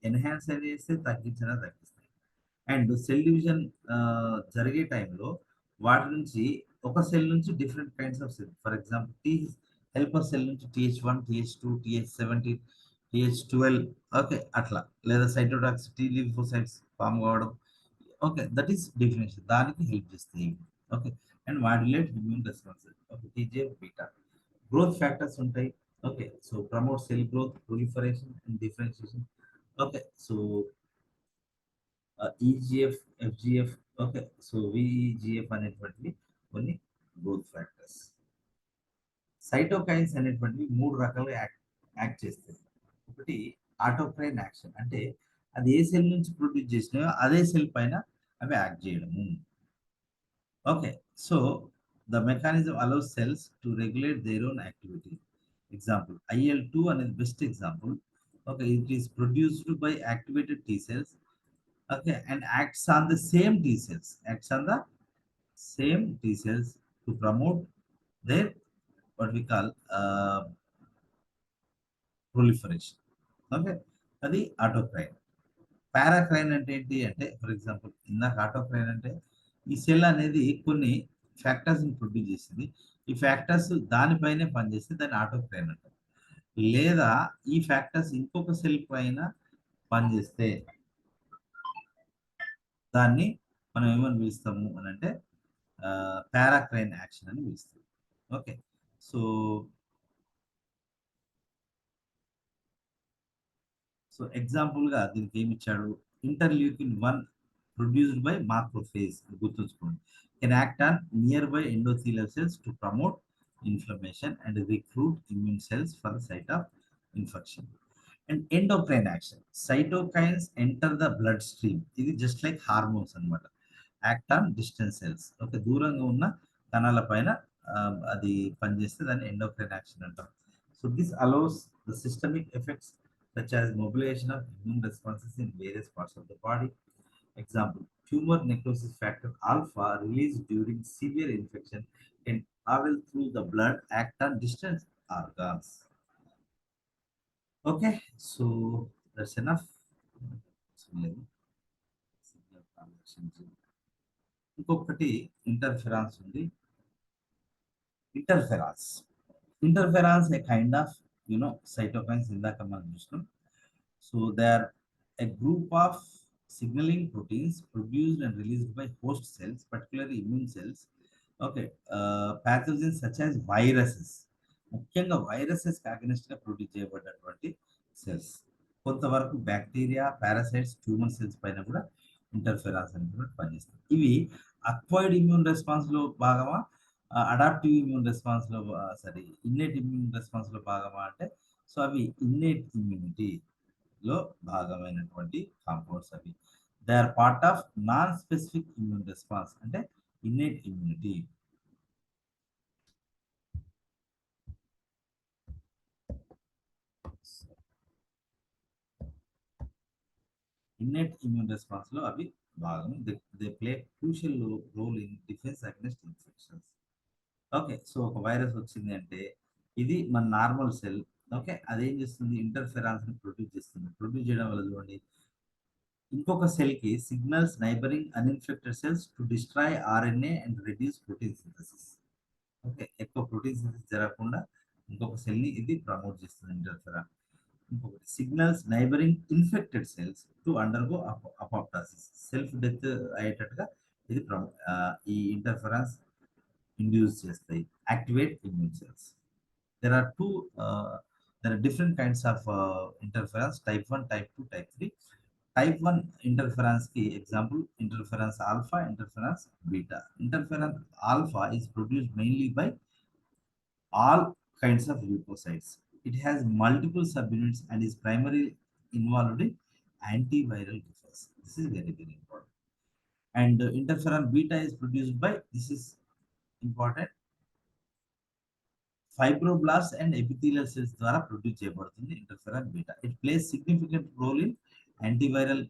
Speaker 1: ఎన్హాన్స్ చేస్తే తగ్గించినా తగ్గిస్తాయి. అండ్ సెల్ డివిజన్ జరిగే టైంలో వాటి నుంచి ఒక సెల్ నుంచి different kinds of cell for example helper cell నుంచి TH1, TH2, TH17, TH12. Okay. అట్లా లేదా సైటోటాక్స్ T లింఫోసైట్స్ ఫామ్ కావడం. ఓకే. That is differentiation. దానికి హెల్ప్ చేస్తాయి. Okay. And modulate immune response. Okay. TGF beta. Growth factors ఉంటాయి. Okay. So promote cell growth, proliferation and differentiation. Okay. So EGF, FGF. Okay. So VEGF అనేటువంటివి కొన్ని గ్రోత్ ఫ్యాక్టర్స్. సైటోకైన్స్ అనేటువంటివి 3 రకాలుగా యాక్ట్ చేస్తాయి. ఒకటి ఆటోక్రైన్ యాక్షన్. అంటే అది ఏ సెల్ నుంచి ప్రొడ్యూస్ చేసినాయో అదే సెల్ పైన అవి యాక్ట్ చేయడము. Okay. So the mechanism allows cells to regulate their own activity. Example IL-2 అనేది best example. Okay, it is produced by activated T cells. Okay, and acts on the same T cells, acts on the same T cells to promote their what we call proliferation. Okay, అది ఆటోక్రైన్. పారాక్రైన్ అంటే ఏంటి అంటే, ఫర్ ఎగ్జాంపుల్ ఇందాక ఆటోక్రైన్ అంటే ఈ సెల్ అనేది కొన్ని ఫ్యాక్టర్స్ని ప్రొడ్యూస్ చేసింది, ఈ ఫ్యాక్టర్స్ దానిపైనే పనిచేస్తే దాన్ని ఆటోక్రైన్ అంటారు. లేదా ఈ ఫ్యాక్టర్స్ ఇంకొక సెల్ పైన పనిచేస్తే దాన్ని మనం ఏమని పిలుస్తాము అని అంటే పారాక్రైన్ యాక్షన్ అని పిలుస్తాం. ఓకే, సో సో ఎగ్జాంపుల్గా దీనికి ఏమి ఇచ్చాడు, ఇంటర్ల్యూకిన్ 1 ప్రొడ్యూస్డ్ బై మాక్రోఫేజ్, గుర్తుంచుకోండి, can act on nearby endothelial cells to promote inflammation and recruit immune cells for the site of infection. And endocrine action, cytokines enter the blood stream, ఇది జస్ట్ లైక్ హార్మోన్స్ అనమాట, act on distance cells. Okay, దూరంగా ఉన్న కణాల పైన అది పనిచేస్తే దాన్ని ఎండోక్రైన్ యాక్షన్ అంటాం. So this allows the systemic effects such as mobilization of immune responses in various parts of the body. Example, tumor necrosis factor alpha released during severe infection can travel through the blood, act on distant organs. Okay, so that's enough. ఇంకొకటి ఇంటర్ఫెరాన్స్ ఉంది. Interferons, interferons a kind of cytokines ఇందాక మనం చూసినాం. So they are a group of signaling proteins produced and released by host cells, particularly immune cells. Okay, pathogens such as viruses, ముఖ్యంగా వైరసెస్ అగెనిస్ట్ గా ప్రొడ్యూస్ చేయబడ్డటువంటి సెల్స్. కొంతవరకు బ్యాక్టీరియా, పారాసైట్స్, ట్యూమర్ సెల్స్ పైన కూడా ఇంటర్ఫెరాన్స్ అనేటువంటి పనిచేస్తాయి. ఇవి అక్వైర్డ్ ఇమ్యూన్ రెస్పాన్స్ లో భాగమా, అడాప్టివ్ ఇమ్యూన్ రెస్పాన్స్ లో, సారీ, ఇన్నేట్ ఇమ్యూన్ రెస్పాన్స్ లో భాగమా అంటే, సో అవి ఇన్నేట్ ఇమ్యూనిటీ లో భాగమైనటువంటి కాంపౌండ్స్ అవి. They are part of non specific immune response, అంటే innate immunity. Innate immune response లో అవి భాగం. They play crucial role in defence against infections. Okay, so ఒక వైరస్ వచ్చింది అంటే ఇది మన నార్మల్ సెల్. ఓకే, అదేం చేస్తుంది, ఇంటర్ఫెరాన్స్ ని ప్రొడ్యూస్ చేస్తుంది. ప్రొడ్యూస్ చేయడం వల్ల చూడండి, ఇంకొక సెల్ కి signals neighbouring uninfected cells to destroy RNA and reduce protein synthesis. Okay, ఎక్కువ ప్రోటీన్ సింథసిస్ జరగకుండా ఇంకొక సెల్ ని ఇది ప్రమోట్ చేస్తుంది ఇంటర్ఫెరాన్. ఇంకొకటి signals neighbouring infected cells to undergo apoptosis, self death అయ్యేటట్టుగా ఇది ఈ ఇంటర్ఫెరాన్స్ ఇండ్యూస్ చేస్తాయి, activate immune cells. there are two uh, there are different kinds of interference, type 1, type 2, type 3. Type 1 interference ki example, interference alpha, interference beta. Interference alpha is produced mainly by all kinds of leukocytes. It has multiple subunits and is primarily involved in antiviral defense. This is very, very important. And interferon beta is produced by, this is important, fibroblast and epithelial cells ద్వారా ప్రొడ్యూస్ చేయబడుతుంది interferon beta. It plays significant role in antiviral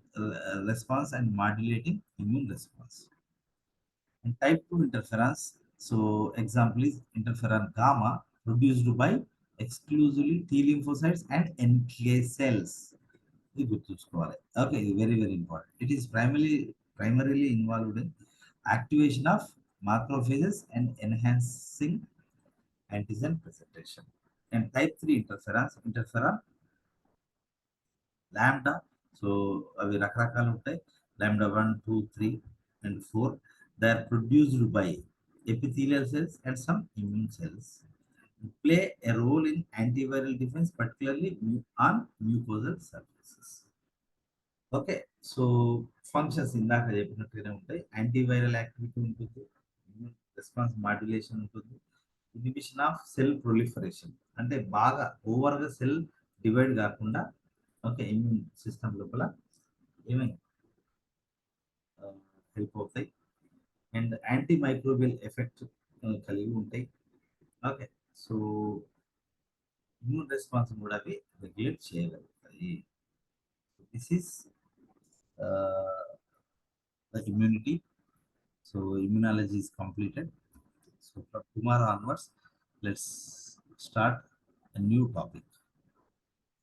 Speaker 1: response and modulating immune response. And type 2 interferons, so example is interferon gamma, produced by exclusively T lymphocytes and NK cells. ఇది గుర్తుంచుకోవాలి. ఓకే, ఇది very very important. It is primarily involved in activation of macrophages and enhancing antigen presentation. And type 3 interference, interferon lambda, so అవి రకరకాలు ఉంటాయి, lambda 1, 2, 3 and 4. They are produced by epithelial cells and some immune cells, play a role in antiviral defense, particularly on mucosal surfaces. Okay, so functions ఇందాక చెప్పినట్టుగానే ఉంటాయి. యాంటీవైరల్ యాక్టివిటీ ఉంటుంది, ఇమ్యూన్ రెస్పాన్స్ మాడ్యులేషన్ ఉంటుంది, ఇన్హిబిషన్ ఆఫ్ సెల్ ప్రొలిఫరేషన్, అంటే బాగా ఓవర్గా సెల్ డివైడ్ కాకుండా ఓకే ఇమ్యూన్ సిస్టమ్ లోపల ఏమైనా హెల్ప్ అవుతాయి. అండ్ యాంటీ మైక్రోబియల్ ఎఫెక్ట్ కలిగి ఉంటాయి. ఓకే, సో ఇమ్యూన్ రెస్పాన్స్ కూడా అవి regulate చేయగలుగుతాయి. this is the immunity. So immunology is completed. So from tomorrow onwards, let's start a new topic.